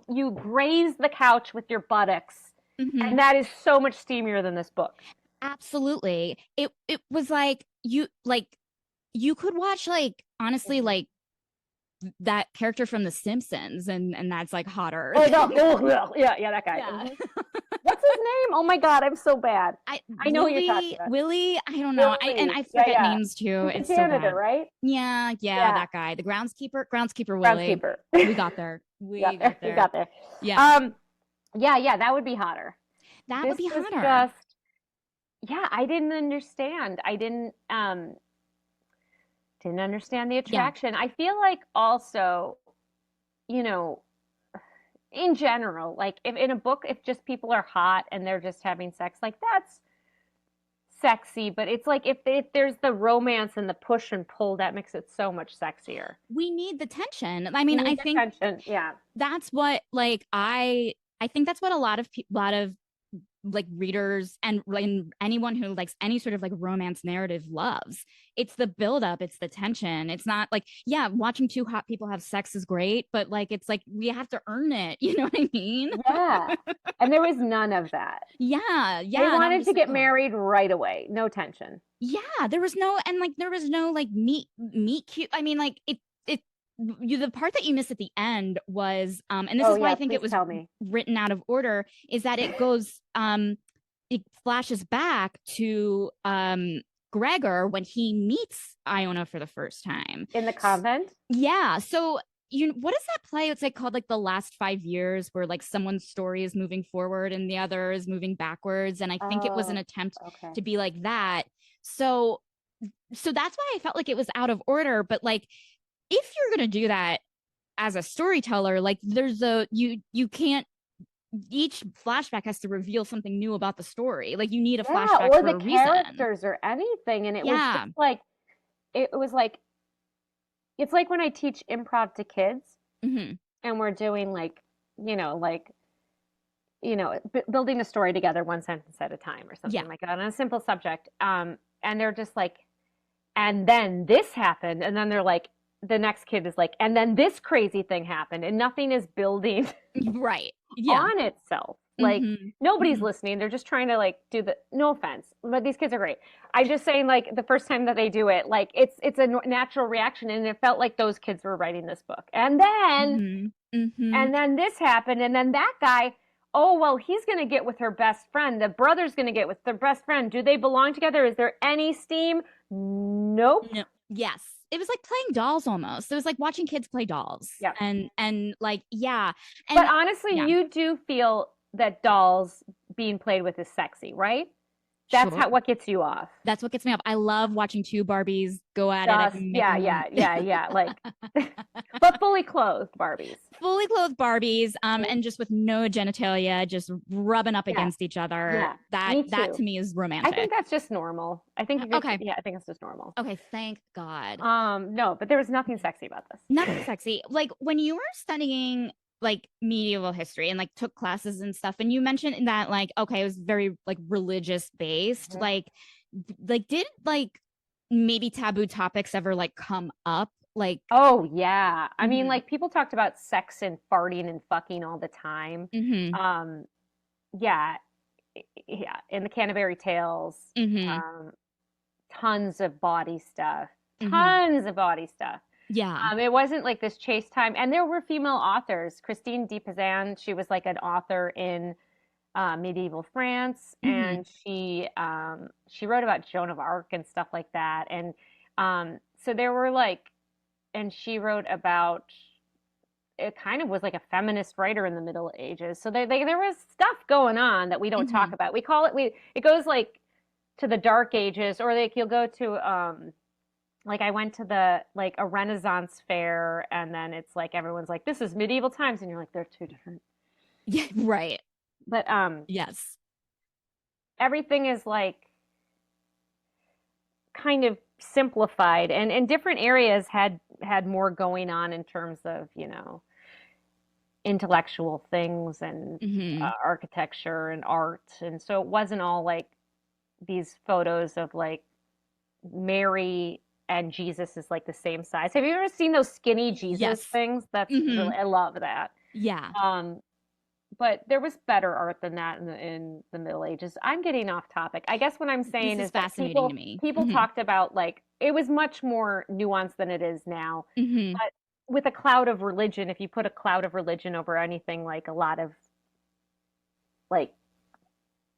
you graze the couch with your buttocks,
Hmm.
and that is so much steamier than this book.
Absolutely. It was like you could watch like honestly like that character from The Simpsons, and that's like hotter.
Oh, yeah, that guy.
Yeah.
What's his name? Oh my God, I'm so bad.
I
I know who you're talking about.
Willie, I don't know. I
Billy. Yeah,
forget
yeah.
names too.
He's a
It's so
janitor,
bad.
right?
Yeah, yeah,
Yeah.
that guy. The groundskeeper Willie.
Groundskeeper.
We got there.
Got
We
there.
got
You
there.
got there.
Yeah.
Um, yeah, that would be hotter.
That would
This
be
was
hotter.
just, yeah, I didn't understand. I didn't understand the
Yeah.
attraction. I feel like also, you know, in general, like if in a book, if just people are hot and they're just having sex, like that's sexy. But it's like if there's the romance and the push and pull, that makes it so much sexier.
We need the tension. I
You
mean, I
need the
think
tension. Yeah.
that's what like I think that's what a lot of like readers and anyone who likes any sort of like romance narrative loves. It's the buildup, it's the tension. It's not like, yeah, watching two hot people have sex is great, but like it's like we have to earn it. You know what I mean?
Yeah. And there was none of that.
Yeah,
They
yeah. And I'm
wanted
just
to
like,
get
oh,
married right away. No tension.
yeah. There was no like meet cute. I mean, like it. The part that you missed at the end was, and this
Oh
is why I
yeah,
think it
please
was
tell me.
written out of order, is that it flashes back to Gregor when he meets Iona for the first time.
In the convent?
Yeah. So what is that play? It's like called like The Last 5 Years, where like someone's story is moving forward and the other is moving backwards. And I think it was an
Oh,
attempt
okay.
to be like that. So that's why I felt like it was out of order. But like if you're gonna do that as a storyteller, like there's you can't, each flashback has to reveal something new about the story. Like you need a
Yeah,
flashback
or
for
the
a reason.
characters or anything. And it was just
Yeah.
like it was like it's like when I teach improv to kids
Hmm.
and we're doing like building a story together one sentence at a time or
Yeah.
something like that on a simple subject. And they're just like, and then this happened, and then they're like, the next kid is like, and then this crazy thing happened, and nothing is building
Right. Yeah.
on itself. Like
Hmm.
nobody's
Hmm.
listening. They're just trying to like do the no offense, but these kids are great. I'm just saying like the first time that they do it, like it's a natural reaction, and it felt like those kids were writing this book.
Hmm. Hmm.
And then this happened, and then that guy, oh well, he's going to get with her best friend. The brother's going to get with their best friend. Do they belong together? Is there any steam? Nope.
No. Yes. It was like playing dolls almost. It was like watching kids play dolls.
Yeah.
And like, yeah.
But
And
honestly,
yeah,
you do feel that dolls being played with is sexy, right? That's
sure.
what gets you off.
That's what gets me up. I love watching two Barbies go at it. I
Just
can make
yeah,
them.
yeah, yeah, yeah. Like, but fully clothed Barbies.
Fully clothed Barbies, and just with no genitalia, just rubbing up
Yeah.
against each other.
Yeah.
That
Me
that to
too.
me is
I think
romantic.
that's just normal. I think you could,
Okay.
yeah, I think it's just normal.
Okay, thank God.
No, but there was nothing sexy about
Nothing
this.
sexy. Like when you were studying like medieval history and like took classes and stuff, and you mentioned that like okay, it was very like religious based.
Mhm.
Like did like maybe taboo topics ever like come up? Like,
Oh yeah. I mean,
mhm,
like people talked about sex and farting and fucking all the time.
mhm,
Um, yeah, yeah. In the Canterbury Tales,
mhm,
um, tons of body stuff,
mhm.
tons of body stuff.
Yeah.
It wasn't like this chase time, and there were female authors. Christine de Pizan, she was like an author in medieval France,
Mhm.
and she wrote about Joan of Arc and stuff like that. And so there were like, and she wrote about. It kind of was like a feminist writer in the Middle Ages. So there was stuff going on that we don't talk
Mhm.
about. We call it it goes like to the Dark Ages, or like you'll go to like I went to the like a Renaissance fair, and then it's like everyone's like, this is medieval times, and you're like, they're two different.
Yeah, right.
But
Yes.
everything is like kind of simplified, and different areas had more going on in terms of, intellectual things and
Mhm.
architecture and art. And so it wasn't all like these photos of like Mary and Jesus is like the same size. Have you ever seen those skinny Jesus
Yes.
things? That's really,
Mhm.
I love that.
Yeah.
Um, but there was better art than that in the Middle Ages. I'm getting off topic. I guess what I'm
This
saying
is
is that
fascinating to me.
people
Mhm.
talked about like it was much more nuanced than it is now.
Mhm.
But with a cloud of religion, if you put a cloud of religion over anything, like a lot of like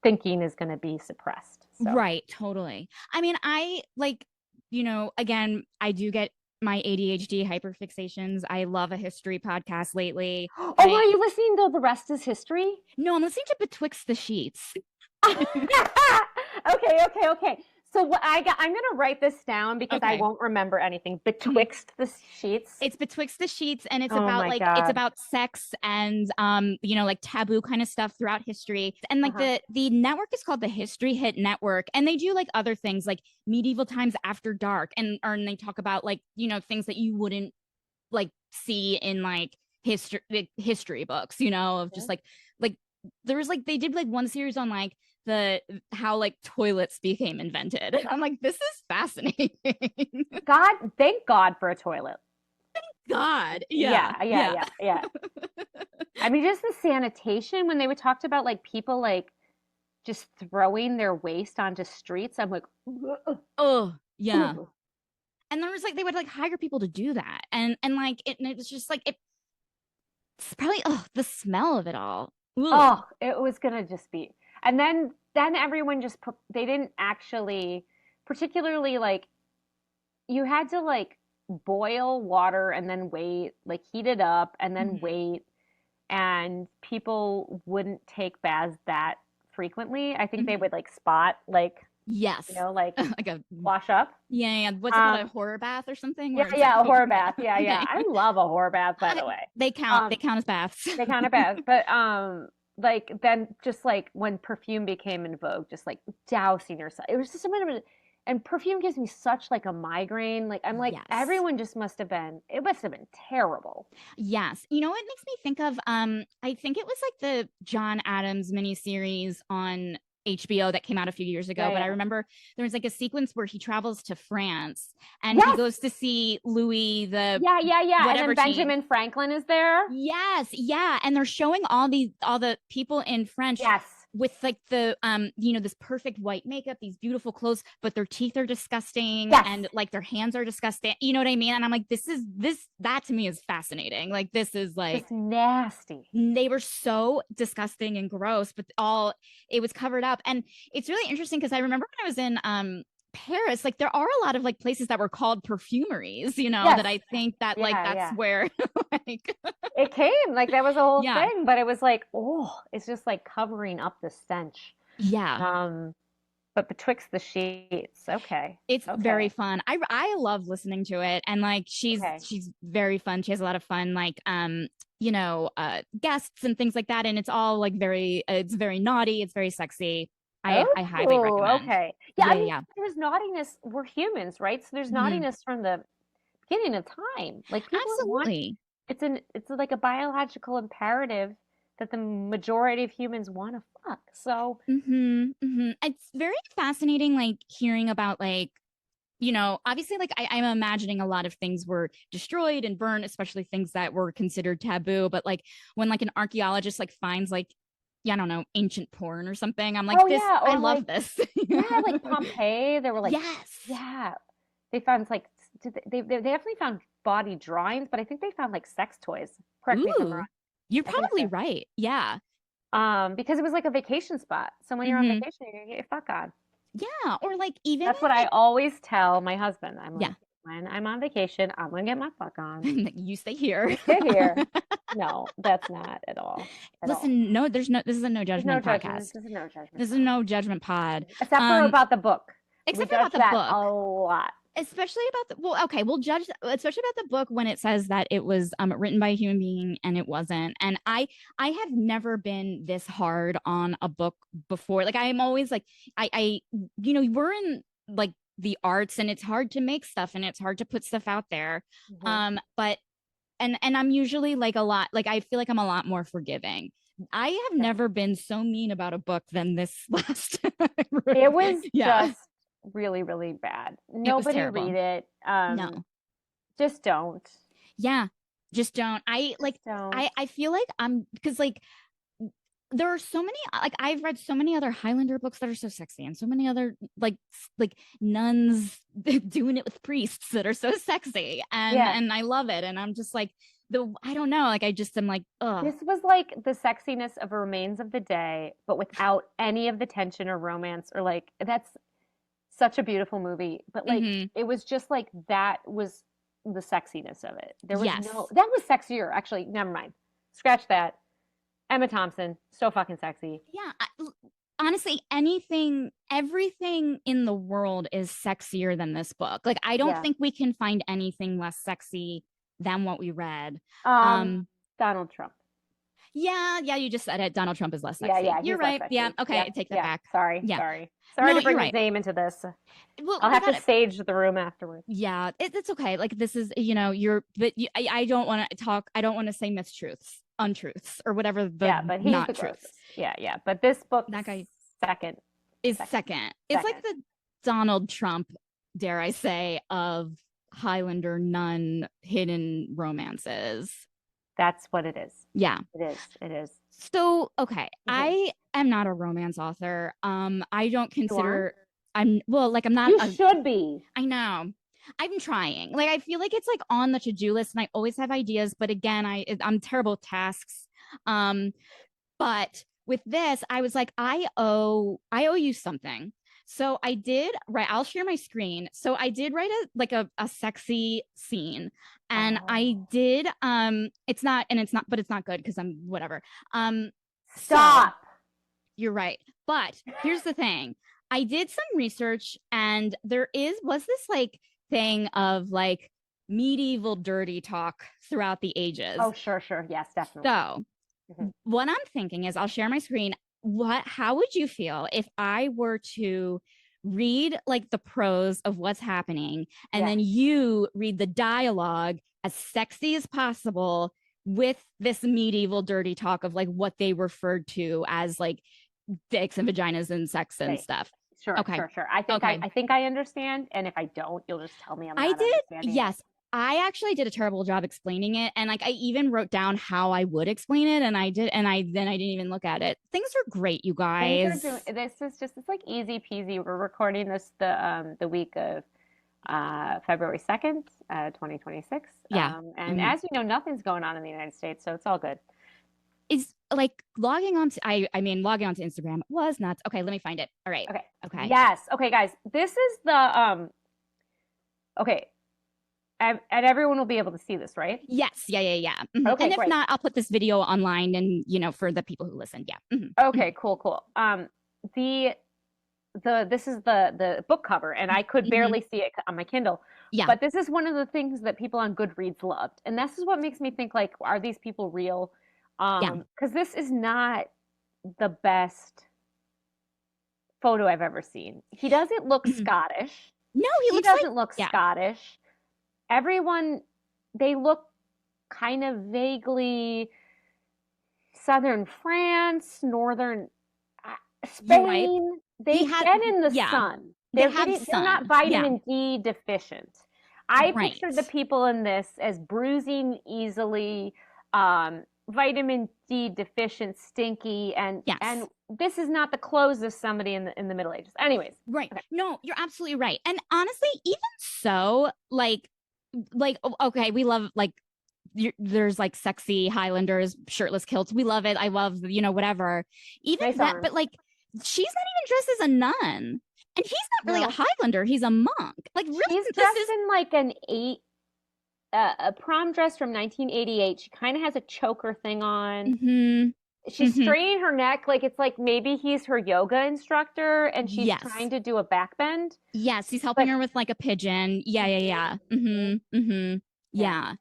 thinking is going to be suppressed. So,
Right, totally. I mean, I like, again, I do get my ADHD hyperfixations. I love a history podcast lately.
oh, are
I
you listening to The Rest is History?
No, I'm listening to Betwixt the Sheets.
Okay. So I'm gonna write this down because I
Okay.
won't remember anything.
Mhm.
Betwixt the sheets.
It's Betwixt the Sheets, and it's
Oh
about
my
like it's
God.
about sex and like taboo kind of stuff throughout history. And like
Uh-huh.
the network is called the History Hit Network, and they do like other things like medieval times after dark, and they talk about like things that you wouldn't like see in like history books, of just
Mhm.
like there was like they did like one series on like the how like toilets became invented. And I'm like, this is fascinating.
God, thank God for a toilet.
God. Yeah.
Yeah.
Yeah.
Yeah. I mean, just the sanitation when they would talked about like people like just throwing their waste onto streets. I'm like, ugh,
Oh, yeah.
ugh.
And there was like they would like hire people to do that. And like it was just like it's probably the smell of it all. Ugh.
Oh, it was gonna just be. And then everyone just they didn't actually, particularly like you had to like boil water and then wait, like heat it up and then
Mhm.
wait, and people wouldn't take baths that frequently. I think they
Mhm.
would like spot like,
Yes.
like
Like a
wash up.
yeah. What's it called? A
Um,
horror bath or something
yeah,
where it's like
yeah, a horror bath. Yeah.
okay.
I love a horror bath, by the way.
They count. They
Um,
count as baths.
they kind of bath, but like then just like when perfume became in vogue, just like dousing yourself. It was just a bit of a, and perfume gives me such like a migraine. Like I'm like
Yes.
everyone just must have been. It must have been terrible.
Yes. You know, it makes me think of I think it was like the John Adams miniseries on HBO that came out a few years ago, but I
Yeah.
remember there was like a sequence where he travels to France and he
Yes.
goes to see Louis the
Yeah. And then
whatever teen.
Benjamin Franklin is there.
Yes, yeah, and they're showing all the people in French
Yes.
with like the this perfect white makeup, these beautiful clothes, but their teeth are disgusting
Yes.
and like their hands are disgusting. You know what I mean? And I'm like, that to me is fascinating. Like this is like
Just nasty.
they were so disgusting and gross, but all it was covered up. And it's really interesting because I remember when I was in Paris, like there are a lot of like places that were called perfumeries,
Yes.
that I think that like that's
Yeah.
where like
It came like that was a whole
yeah.
thing, but it was like, oh, it's just like covering up the stench.
Yeah.
Um, But betwixt the sheets. Okay.
It's very
Okay.
fun. I love listening to it, and like
Okay.
she's very fun. She has a lot of fun like guests and things like that, and it's all like it's very naughty, it's very sexy. I highly
Oh,
recommend.
okay. Yeah,
Yeah,
I
yeah,
mean,
yeah.
there's naughtiness. We're humans, right? So there's
Hmm.
naughtiness from the beginning of time. Like people want
Absolutely.
it's like a biological imperative that the majority of humans want to fuck. So,
It's very fascinating, like hearing about like obviously, like I'm imagining a lot of things were destroyed and burned, especially things that were considered taboo. But like when like an archaeologist like finds like, yeah, I don't know, ancient porn or something, I'm like,
oh
this,
yeah,
I
or
love
like
this.
yeah, like Pompeii, they were like,
Yes.
yeah, they found like they definitely found body drawings, but I think they found like sex toys. Correct me if I'm wrong.
Ooh, you're
I think
probably
so.
right. Yeah.
Because it was like a vacation spot. So when you're on
Hmm.
vacation, you're gonna get your fuck on.
Yeah. Or like even
That's what
in
I
like,
always tell my husband. I'm
yeah,
like, when I'm on vacation, I'm gonna get my fuck on.
you stay here.
You stay here. No, that's not at all. At all.
Listen, no, this is a no
There's no
judgment
judgment.
podcast.
This is no judgment
This is
zone.
no judgment pod.
Except for
Um,
about the book. We
except for
judge
about the
that
book.
a lot.
Especially about the well, okay, we'll judge especially about the book when it says that it was written by a human being and it wasn't. And I have never been this hard on a book before. Like I'm always like I we're in like the arts and it's hard to make stuff and it's hard to put stuff out there.
Hmm.
But and I'm usually like a lot like I feel like I'm a lot more forgiving. I have
Okay.
never been so mean about a book than this last
It was
yeah,
just really, really bad.
it was
Nobody
terrible.
read it.
No.
Just don't.
Yeah, just don't.
Just don't.
I feel like I'm because like there are so many like I've read so many other Highlander books that are so sexy and so many other like nuns doing it with priests that are so sexy
Yeah.
and I love it and I'm just like the I don't know like I just am like
This was like the sexiness of Remains of the Day, but without any of the tension or romance or like that's such a beautiful movie. But like
hmm
it was just like that was the sexiness of it. There was no
yes
that was sexier actually. Never mind. Scratch that. Emma Thompson, so fucking sexy.
yeah honestly anything everything in the world is sexier than this book like I don't
Yeah.
think we can find anything less sexy than what we read
Um,
um
Donald Trump.
yeah, you just said it. Donald Trump is less
Yeah,
sexy.
yeah,
You're
he's less
right. Yeah,
sexy.
okay,
Yep,
I take that
yeah.
back.
Sorry,
Yeah.
sorry. Sorry
No,
to
you're
bring his
right.
name into this.
Well,
I'll
we
have to
got it.
stage the room afterwards.
Yeah, it's okay. Like this is, you're, I don't want to talk. I don't want to say mistruths, untruths, or whatever the
Yeah, but he's the
not truths.
grossest. Yeah, yeah. But this book
That guy
second,
is
second,
second. It's like
second.
the Donald Trump, dare I say, of Highlander nun hidden romances.
That's what it is.
Yeah.
It is. It is.
So, okay,
Mhm.
I am not a romance author. I don't
You aren't?
consider I'm well, like I'm not
You
a
should be.
I know. I'm trying. Like I feel like it's like on the to-do list and I always have ideas, but again, I'm terrible at tasks. Um, but with this, I was like, I owe you something. So I did right. I'll share my screen. So I did write a sexy scene. And I
Oh.
did it's not, but it's not good because I'm whatever. So
Stop.
you're right. But here's the thing. I did some research and was this like thing of like medieval dirty talk throughout the ages.
Oh, sure, sure. Yes, definitely.
So
Mhm.
what I'm thinking is I'll share my screen. How would you feel if I were to read like the prose of what's happening and
Yeah.
then you read the dialogue as sexy as possible with this medieval dirty talk of like what they referred to as like dicks and vaginas and sex and
Okay.
stuff.
Sure,
Okay.
sure, sure. I think
Okay.
I think I understand, and if I don't, you'll just tell me I'm
I
not
did.
understanding it.
Yes. I actually did a terrible job explaining it. And like I even wrote down how I would explain it. And I did. And I didn't even look at it. Things are great, you
Things are
guys.
doing this is just it's like easy peasy. We're recording this the week of February 2nd, 2026.
Yeah.
And
Mhm.
as you know, nothing's going on in the United States, so it's all good.
Is like logging on to, I mean, logging on to Instagram was nuts. Okay. Let me find it. All right.
Okay.
Okay.
Yes. Okay, guys. This is the okay. And everyone will be able to see this, right?
Yes. Yeah. Yeah. Yeah. Mhm.
Okay,
And if
great.
not, I'll put this video online and, for the people who listen. Yeah. Mhm. Mhm.
Okay, cool, cool. The this is the book cover, and I could
Hmm.
barely see it on my Kindle.
Yeah.
But this is one of the things that people on Goodreads loved, and this is what makes me think like, are these people real?
Yeah.
Because this is not the best photo I've ever seen. He doesn't look Scottish.
No, he
She
looks like,
doesn't look
yeah.
Scottish. Everyone, they look kind of vaguely southern France, northern
You're right.
Spain.
He
They've
had,
been in the
yeah,
sun.
they have
They're not
sun. Yeah.
vitamin D deficient. I
Right.
pictured the people in this as bruising easily, vitamin D deficient, stinky, and
Yes.
this is not the clothes of somebody in the Middle Ages. Anyways,
Right.
okay.
No, you're absolutely right. And honestly, even so, okay, we love like there's like sexy Highlanders, shirtless kilts. We love it. I love, whatever. Even
Nice
that,
arms.
but like she's not even dressed as a nun. And he's not really a
No,
Highlander, he's a monk. Like really,
she's
this
dressed
is
in like a prom dress from 1988. She kind of has a choker thing on.
mm-hmm,
She's
mm-hmm.
straining her neck like it's like maybe he's her yoga instructor and she's
Yes.
trying to do a back bend.
Yes, he's helping
But
her with like a pigeon. Yeah, yeah, yeah. Mm-hmm. Mm-hmm.
yeah,
Yeah.
yeah.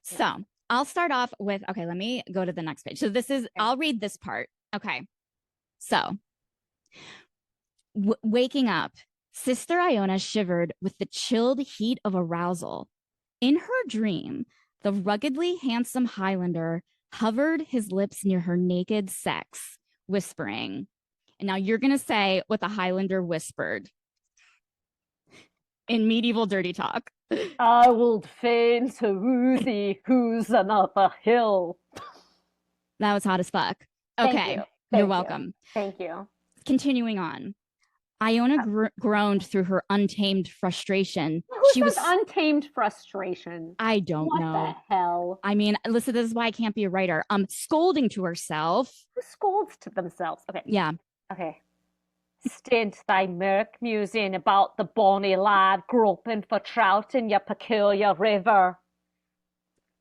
So I'll start off with, okay, let me go to the next page. So this is,
Okay.
I'll read this part. Okay. So waking up, Sister Iona shivered with the chilled heat of arousal. In her dream, the ruggedly handsome Highlander hovered his lips near her naked sex, whispering. And now you're going to say what the Highlander whispered in medieval dirty talk.
I will fain to woo thee who's another hill.
That was hot as fuck.
Thank you.
Okay, you're
Thank you.
welcome.
Thank you.
Continuing on. Iona groaned through her untamed frustration.
Who
She
says
was,
untamed frustration?
I don't
What the
know.
hell?
I mean, listen, this is why I can't be a writer. Scolding to herself.
Who scolds to themselves? Okay.
Yeah.
Okay. Stint thy mirk musing about the bonny lad groping for trout in your peculiar river.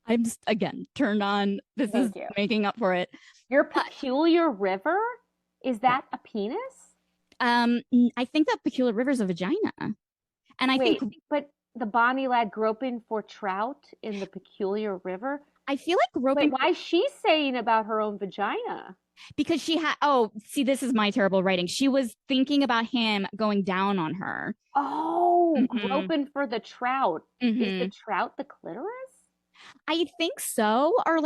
I'm just, again turned on. This is
Thank you.
making up for it.
Your
Uh,
peculiar river? Is
yeah.
that a penis?
I think that peculiar river's a vagina. And I think
Wait, but the bonny lad groping for trout in the peculiar river?
I feel like
Wait,
groping
why is she saying about her own vagina?
because she had, oh, see, this is my terrible writing. She was thinking about him going down on her.
Oh,
Mm-hmm.
groping for the trout. Is the
Mm-hmm.
trout the clitoris?
I think so. Or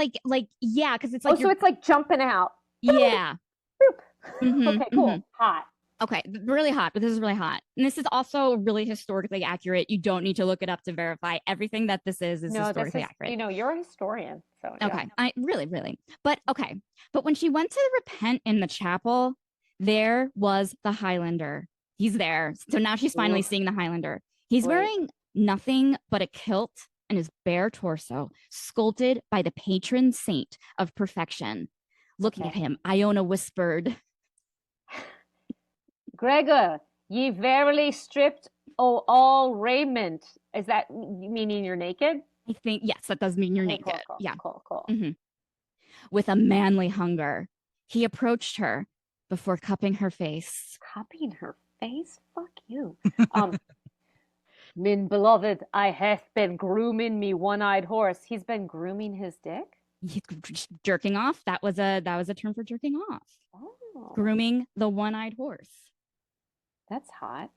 yeah, because it's
Oh,
like
so
you're,
it's like jumping out.
yeah.
Okay,
Mm-hmm. Mm-hmm.
cool. Hot.
Okay, really hot, but this is really hot. And this is also really historically accurate. You don't need to look it up to verify. Everything that this is
No, this
historically
is,
accurate.
you're a historian. So, yeah.
Okay, I really, really. But okay. But when she went to repent in the chapel, there was the Highlander. He's there. So now she's finally
Oof,
seeing the Highlander. He's
great.
wearing nothing but a kilt and his bare torso, sculpted by the patron saint of perfection. Looking at
Okay.
him, Iona whispered,
Gregor, ye verily stripped o all raiment. Is that meaning you're naked?
I think, yes, that does mean you're
Okay,
naked.
cool, cool,
Yeah.
cool, cool.
Mhm. With a manly hunger, he approached her before cupping her face.
Copying her face? Fuck you. Um, Min beloved, I hath been grooming me one-eyed horse. He's been grooming his dick?
Jerking off. That was a term for jerking off.
Oh,
Grooming the one-eyed horse.
that's hot.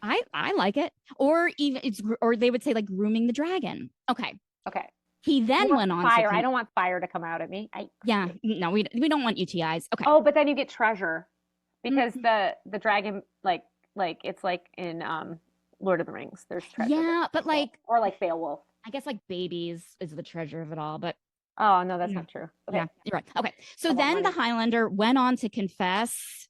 I like it. Or even or they would say like grooming the dragon. Okay.
Okay.
He
I
then
want
went on to
fire. I don't want fire to come out at me.
yeah, no, we don't want UTIs. Okay.
Oh, but then you get treasure because
Mm,
the dragon like it's like in Lord of the Rings. There's treasure there.
yeah, but like
Or like Beowulf.
I guess like babies is the treasure of it all, but
Oh, no, that's
yeah,
not true.
yeah,
Okay.
you're right. Okay.
I
So
want
then the
money.
Highlander went on to confess.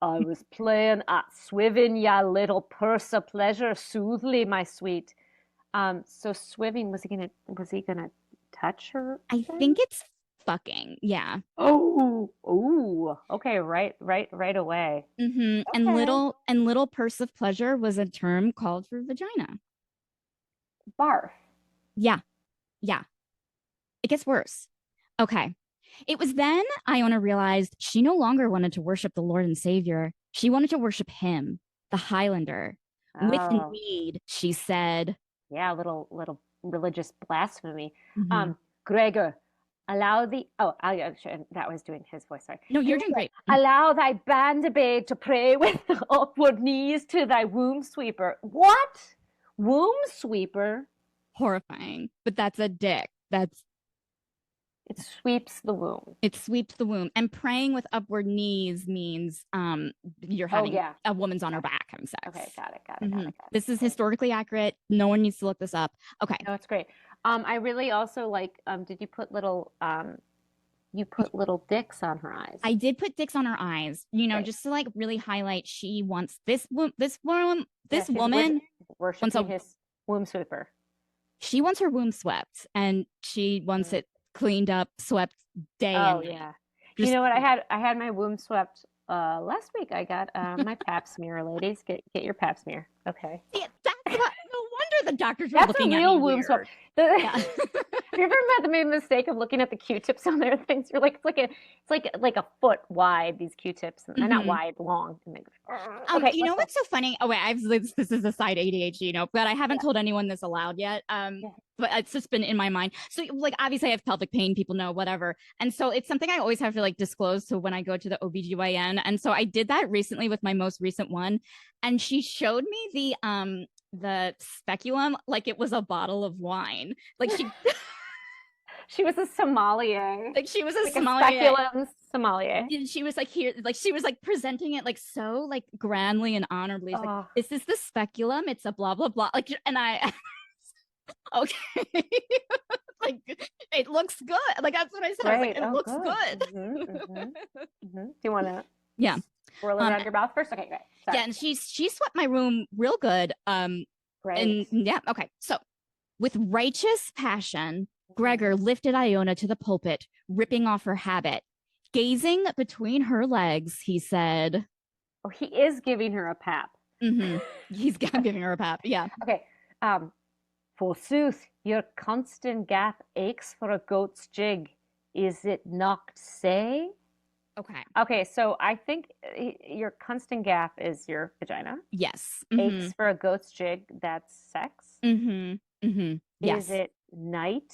I was playing at swiving, ya little purse of pleasure, soothly, my sweet. So swiving, was he gonna touch her
I
then?
think it's fucking. Yeah.
Oh, okay, right away.
And
Okay.
little purse of pleasure was a term called for vagina.
Barf.
Yeah. Yeah. It gets worse. Okay. It was then Iona realized she no longer wanted to worship the Lord and Savior. She wanted to worship him, the Highlander, with
Oh,
need, she said.
yeah, little religious blasphemy.
Mhm.
Gregor, allow the that was doing his voice. Sorry,
No, you're doing
Gregor,
great.
allow thy bandmaid to pray with upward knees to thy womb sweeper. What? Womb sweeper?
Horrifying, but that's a dick. That's
It sweeps the womb.
it sweeps the womb. And praying with upward knees means you're
Oh
having
yeah.
a woman's on her
Yeah.
back having
Okay,
sex.
got it, got it, got
Hmm.
it, got
This is
it. Okay.
historically accurate. No one needs to look this up. Okay.
No, it's great. I really also like, did you put little dicks on her eyes?
I did put dicks on her eyes,
Great.
just to like really highlight she wants this woman
Yeah,
this
she's
woman wants
worshiping
a
his womb sweeper.
she wants her womb swept and she wants
Mm.
it cleaned up, swept day
Oh
and night.
yeah. You
Just
know what? I had my womb swept last week. I got my pap smear, ladies. Get your pap smear. Okay.
see, that's what no wonder the doctors were
That's a
looking at me
real womb swab.
weird.
The,
Yeah.
have you ever made the mistake of looking at the Q-tips on their things? You're like, it's like a foot wide. These Q-tips, and they're not
Hmm.
wide, long. And okay,
You know
let's go.
what's so funny? Oh wait, this is a side ADHD note, but I haven't
Yeah,
told anyone this aloud yet.
yeah.
But it's just been in my mind. So like obviously I have pelvic pain, people know, whatever. And so it's something I always have to like disclose to when I go to the OBGYN. And so I did that recently with my most recent one. And she showed me the speculum like it was a bottle of wine. Like
She was a sommelier,
she was a
like a
sommelier.
speculum sommelier.
And she was like here, like she was like presenting it like so like grandly and honorably. It's like
Oh,
this is the speculum. It's a blah blah blah. Like and I okay. Like it looks good. Like that's what I said. I was like,
great.
it
Oh,
looks
good.
good.
Do you want to
Yeah.
swirl it
Um
around your mouth first? Okay, great. Sorry.
yeah, and she swept my room real good.
Great.
And yeah, okay. So with righteous passion, Gregor lifted Iona to the pulpit, ripping off her habit. Gazing between her legs, he said,
Oh, he is giving her a pap.
mm-hmm. He's giving her a pap. Yeah.
Okay. Um, Forsooth, your constant gap aches for a goat's jig. Is it knocked say?
Okay.
Okay, so I think your constant gap is your vagina.
Yes.
Aches for a goat's jig, that's sex. Is
Yes.
it night?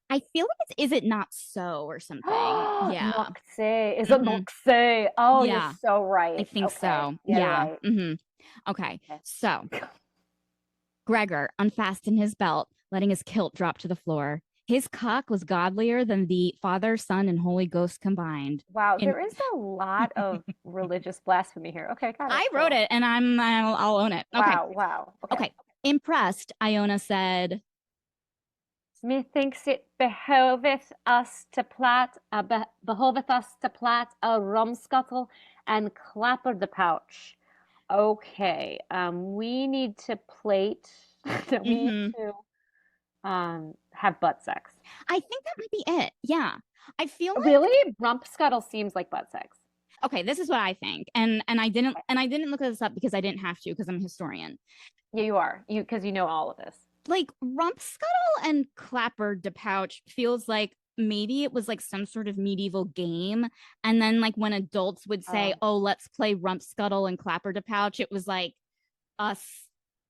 I feel like is it not so or something? Yeah.
Nocte. Is it
Hmm.
nocte? Oh, you're
Yeah.
so
I
right.
think
Okay.
so.
Yeah, you're
Yeah.
right.
Okay.
Okay.
So Gregor unfastened his belt, letting his kilt drop to the floor. His cock was godlier than the Father, Son, and Holy Ghost combined.
Wow,
In
there is a lot of religious blasphemy here. Okay, got it.
I wrote
Cool.
it and I'll own it. Okay.
Wow, wow. Okay.
Okay. Impressed, Iona said,
Methinks it behoveth us to plait a rum scuttle and clapper the pouch. Okay, we need to plate that we need
mm-hmm.
to have butt sex.
I think that might be it. Yeah. I feel like
Really? Rump scuttle seems like butt sex.
okay, this is what I think. And I didn't look this up because I didn't have to because I'm a historian.
Yeah, you are. You because you know all of this.
Like rump scuttle and clapper de pouch feels like maybe it was like some sort of medieval game. And then like when adults would say,
Oh.
oh, let's play rump scuttle and clapper de pouch, it was like us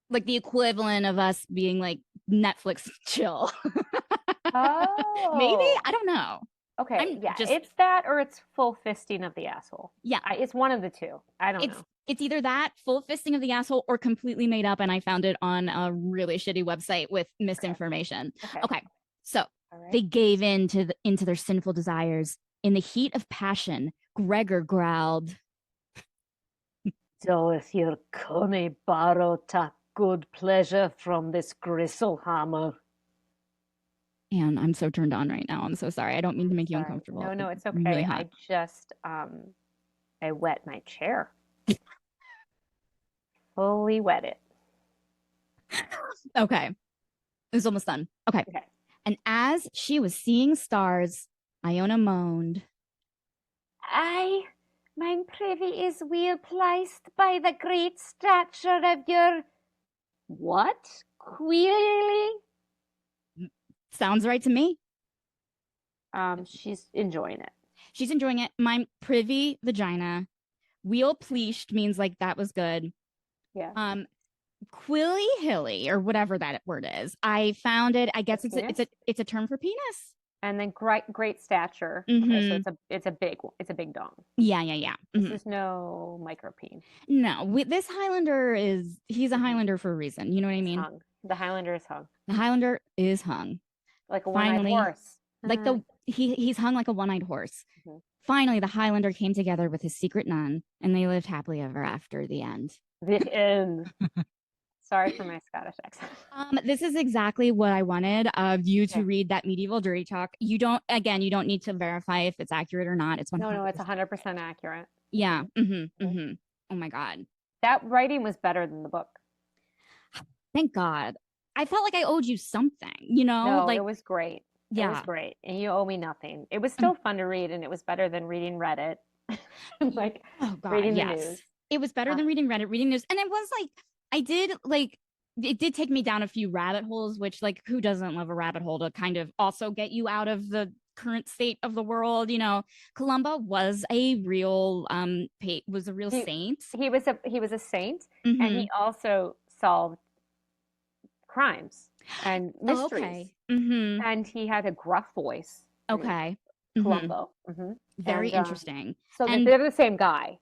like the equivalent of us being like Netflix chill. Maybe
Oh.
I don't know.
Okay,
I'm
yeah,
just
it's that or it's full fisting of the asshole.
yeah.
It's one of the two. I don't
It's
know.
it's either that full fisting of the asshole or completely made up, and I found it on a really shitty website with
Okay.
misinformation.
Okay.
Okay, so
All right.
they gave in into their sinful desires in the heat of passion. Gregor growled,
Doeth your cunny borrow ta good pleasure from this gristle hammer?
and I'm so turned on right now. I'm so sorry. I don't mean to make you
Sorry.
uncomfortable.
No, no,
It's
it's
really
okay.
hot.
I just I wet my chair. Fully wet it.
Okay, it's almost done. Okay,
Okay.
and as she was seeing stars, Iona moaned.
Aye, mine privy is weel placed by the great stature of your what? Queerly?
Sounds right to me.
She's enjoying it.
She's enjoying it. My privy vagina Wheel pleashed means like that was good.
Yeah.
Um, Quilly hilly or whatever that word is. I found it. I
The
guess
penis.
it's a term for penis.
And then great stature. Okay, so
Mm-hmm.
it's a big dong.
Yeah.
This
Mm-hmm.
is no micropene.
No, this Highlander he's a
Hmm.
Highlander for a reason. You know what I
He's
mean?
hung. The Highlander is hung.
The Highlander is hung.
Like a one-eyed
Finally,
horse.
like he's hung like a one-eyed horse.
Mhm.
Finally, the Highlander came together with his secret nun, and they lived happily ever after. The end.
The end. Sorry for my Scottish accent.
This is exactly what I wanted of you to
Okay.
read that medieval dirty talk. You don't need to verify if it's accurate or not. It's
No, it's
100%.
100% accurate.
Yeah.
Hmm. Hmm.
Oh my God.
That writing was better than the book.
Thank God. I felt like I owed you something, you know?
No, it
Like,
was great. It was
yeah.
great. And you owe me nothing. It was
Um,
still fun to read, and it was better than reading Reddit, like
oh God,
reading the
yes.
news.
It was better
Uh,
than reading Reddit, reading news. And it was like, I did like, it did take me down a few rabbit holes, which, like, who doesn't love a rabbit hole to kind of also get you out of the current state of the world? You know, Columba was a real, was a real
he
saint.
he was a saint, and
Mm-hmm.
he also solved crimes and
Oh,
mysteries.
okay. Mm-hmm.
And he had a gruff voice. I mean,
Okay. Mm-hmm.
Columbo. Hmm.
Very
And
interesting.
so
And
they're the same guy.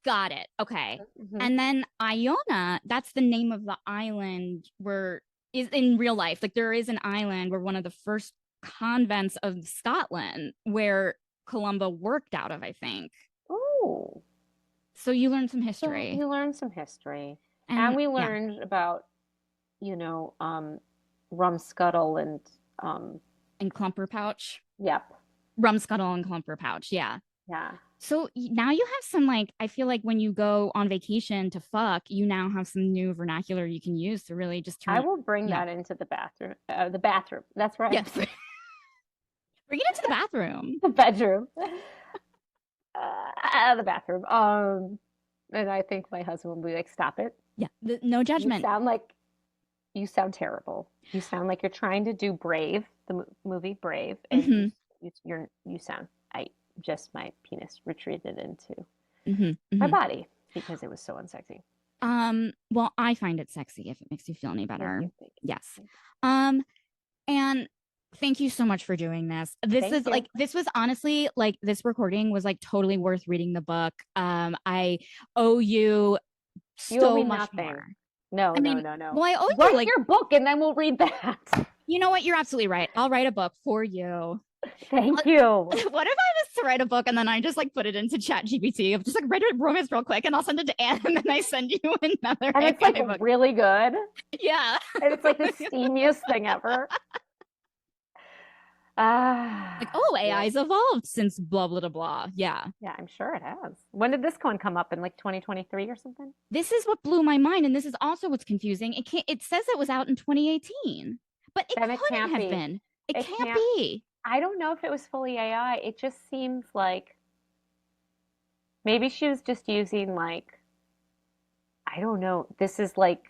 got it. Okay.
Hmm.
And then Iona, that's the name of the island where is in real life. Like there is an island where one of the first convents of Scotland where Columba worked out of, I think.
Oh,
So you learned some
so
history.
we learned some history, and
And
we
yeah,
learned about you know Rumscuttle and
and Clumper Pouch.
yep,
Rumscuttle and Clumper Pouch. Yeah.
yeah.
So now you have some like I feel like when you go on vacation to fuck, you now have some new vernacular you can use to really just
I
turn
will bring
yeah.
that into the bathroom. The bathroom. That's right.
Yes. Bring it into the bathroom.
The bedroom. The bathroom. And I think my husband will be like, "Stop it!
Yeah. No
You
judgment.
sound like you sound terrible. You sound like you're trying to do Brave, the movie Brave, and
Hmm.
you sound. I just my penis retreated into
Hmm.
my
Hmm.
body because it was so unsexy.
Well, I find it sexy if it makes you feel any
Thank
better.
you, thank you,
Yes.
thank you.
And thank you so much for doing this. This
Thank
is like
you.
this was honestly like this recording was like totally worth reading the book. I owe you
You owe
so
me
much
nothing.
more.
No,
I
no,
mean,
no, no.
well, I owe you
Write
like,
your book and then we'll read that.
you know what? You're absolutely right. I'll write a book for you.
Thank you.
What if I was to write a book and then I just like put it into Chat GPT of just like write a romance real quick and I'll send it to Anne and then I send you another
And it's like
AI book.
really good.
Yeah.
And it's like the steamiest thing ever.
Like,
Ah,
oh,
yeah.
AI's evolved since blah blah blah blah. Yeah.
Yeah, I'm sure it has. When did this one come up in like 2023 or something?
This is what blew my mind, and this is also what's confusing. It says it was out in 2018, but it
Then it
couldn't
can't
have
be.
been. It
It
can't
can't.
be.
I don't know if it was fully AI. It just seems like maybe she was just using like, I don't know. This is like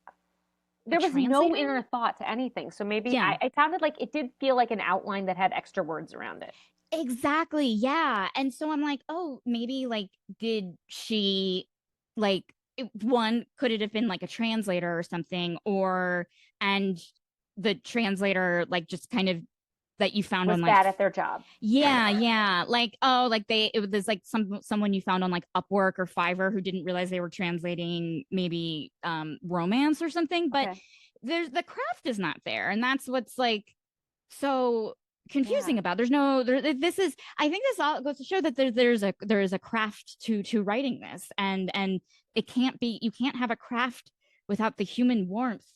A
there was no
translator?
inner thought to anything. So maybe
Yeah.
it sounded like it did feel like an outline that had extra words around it.
Exactly. Yeah. And so I'm like, oh, maybe like, did she like one, could it have been like a translator or something? Or, and the translator, like, just kind of that you found
Was
on like,
bad at their job.
yeah. Like, oh, like it was like someone you found on like Upwork or Fiverr who didn't realize they were translating maybe romance or something. But
Okay.
there's the craft is not there. And that's what's like so confusing
Yeah.
about there's no this is I think this all goes to show that there is a craft to writing this and it can't be you can't have a craft without the human warmth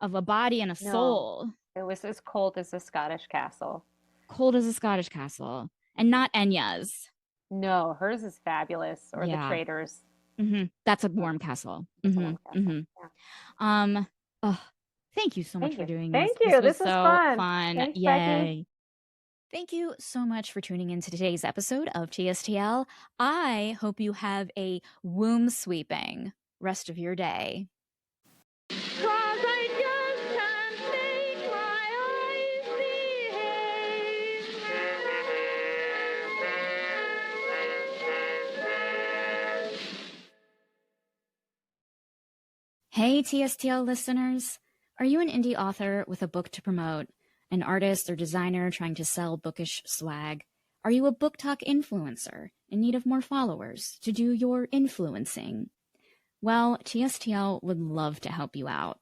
of a body and a
No,
soul.
it was as cold as a Scottish castle.
Cold as a Scottish castle and not Enya's.
No, hers is fabulous, or the
Yeah.
Traders.
That's a
Oh,
warm castle.
it's a warm castle. Yeah.
Um oh, thank you so much
Thank
for
you.
doing this.
Thank
This
you.
was
This was
so
fun.
fun.
Thanks, Becky.
Yay. Thank you so much for tuning in to today's episode of TSTL. I hope you have a womb sweeping rest of your day. Hey, TSTL listeners. Are you an indie author with a book to promote? An artist or designer trying to sell bookish swag? Are you a book talk influencer in need of more followers to do your influencing? Well, TSTL would love to help you out.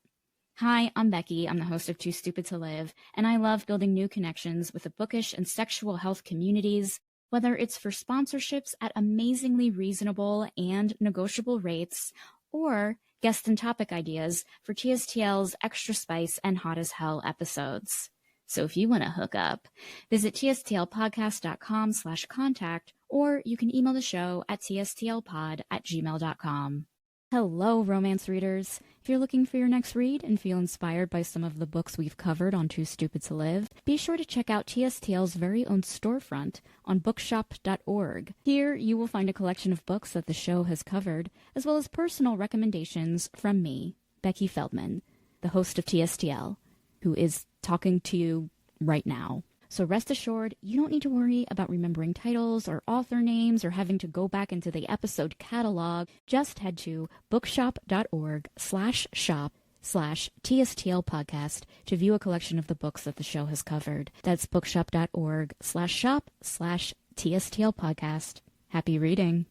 Hi, I'm Becky. I'm the host of Too Stupid to Live, and I love building new connections with the bookish and sexual health communities, whether it's for sponsorships at amazingly reasonable and negotiable rates, or guest and topic ideas for TSTL's Extra Spice and Hot as Hell episodes. So if you want to hook up, visit tstlpodcast.com/contact, or you can email the show at tstlpod@gmail.com. Hello, romance readers. If you're looking for your next read and feel inspired by some of the books we've covered on Too Stupid to Live, be sure to check out TSTL's very own storefront on bookshop.org. Here, you will find a collection of books that the show has covered, as well as personal recommendations from me, Becky Feldman, the host of TSTL, who is talking to you right now. So rest assured, you don't need to worry about remembering titles or author names or having to go back into the episode catalog. Just head to bookshop.org/shop/TSTL podcast to view a collection of the books that the show has covered. That's bookshop.org/shop/TSTL podcast. Happy reading.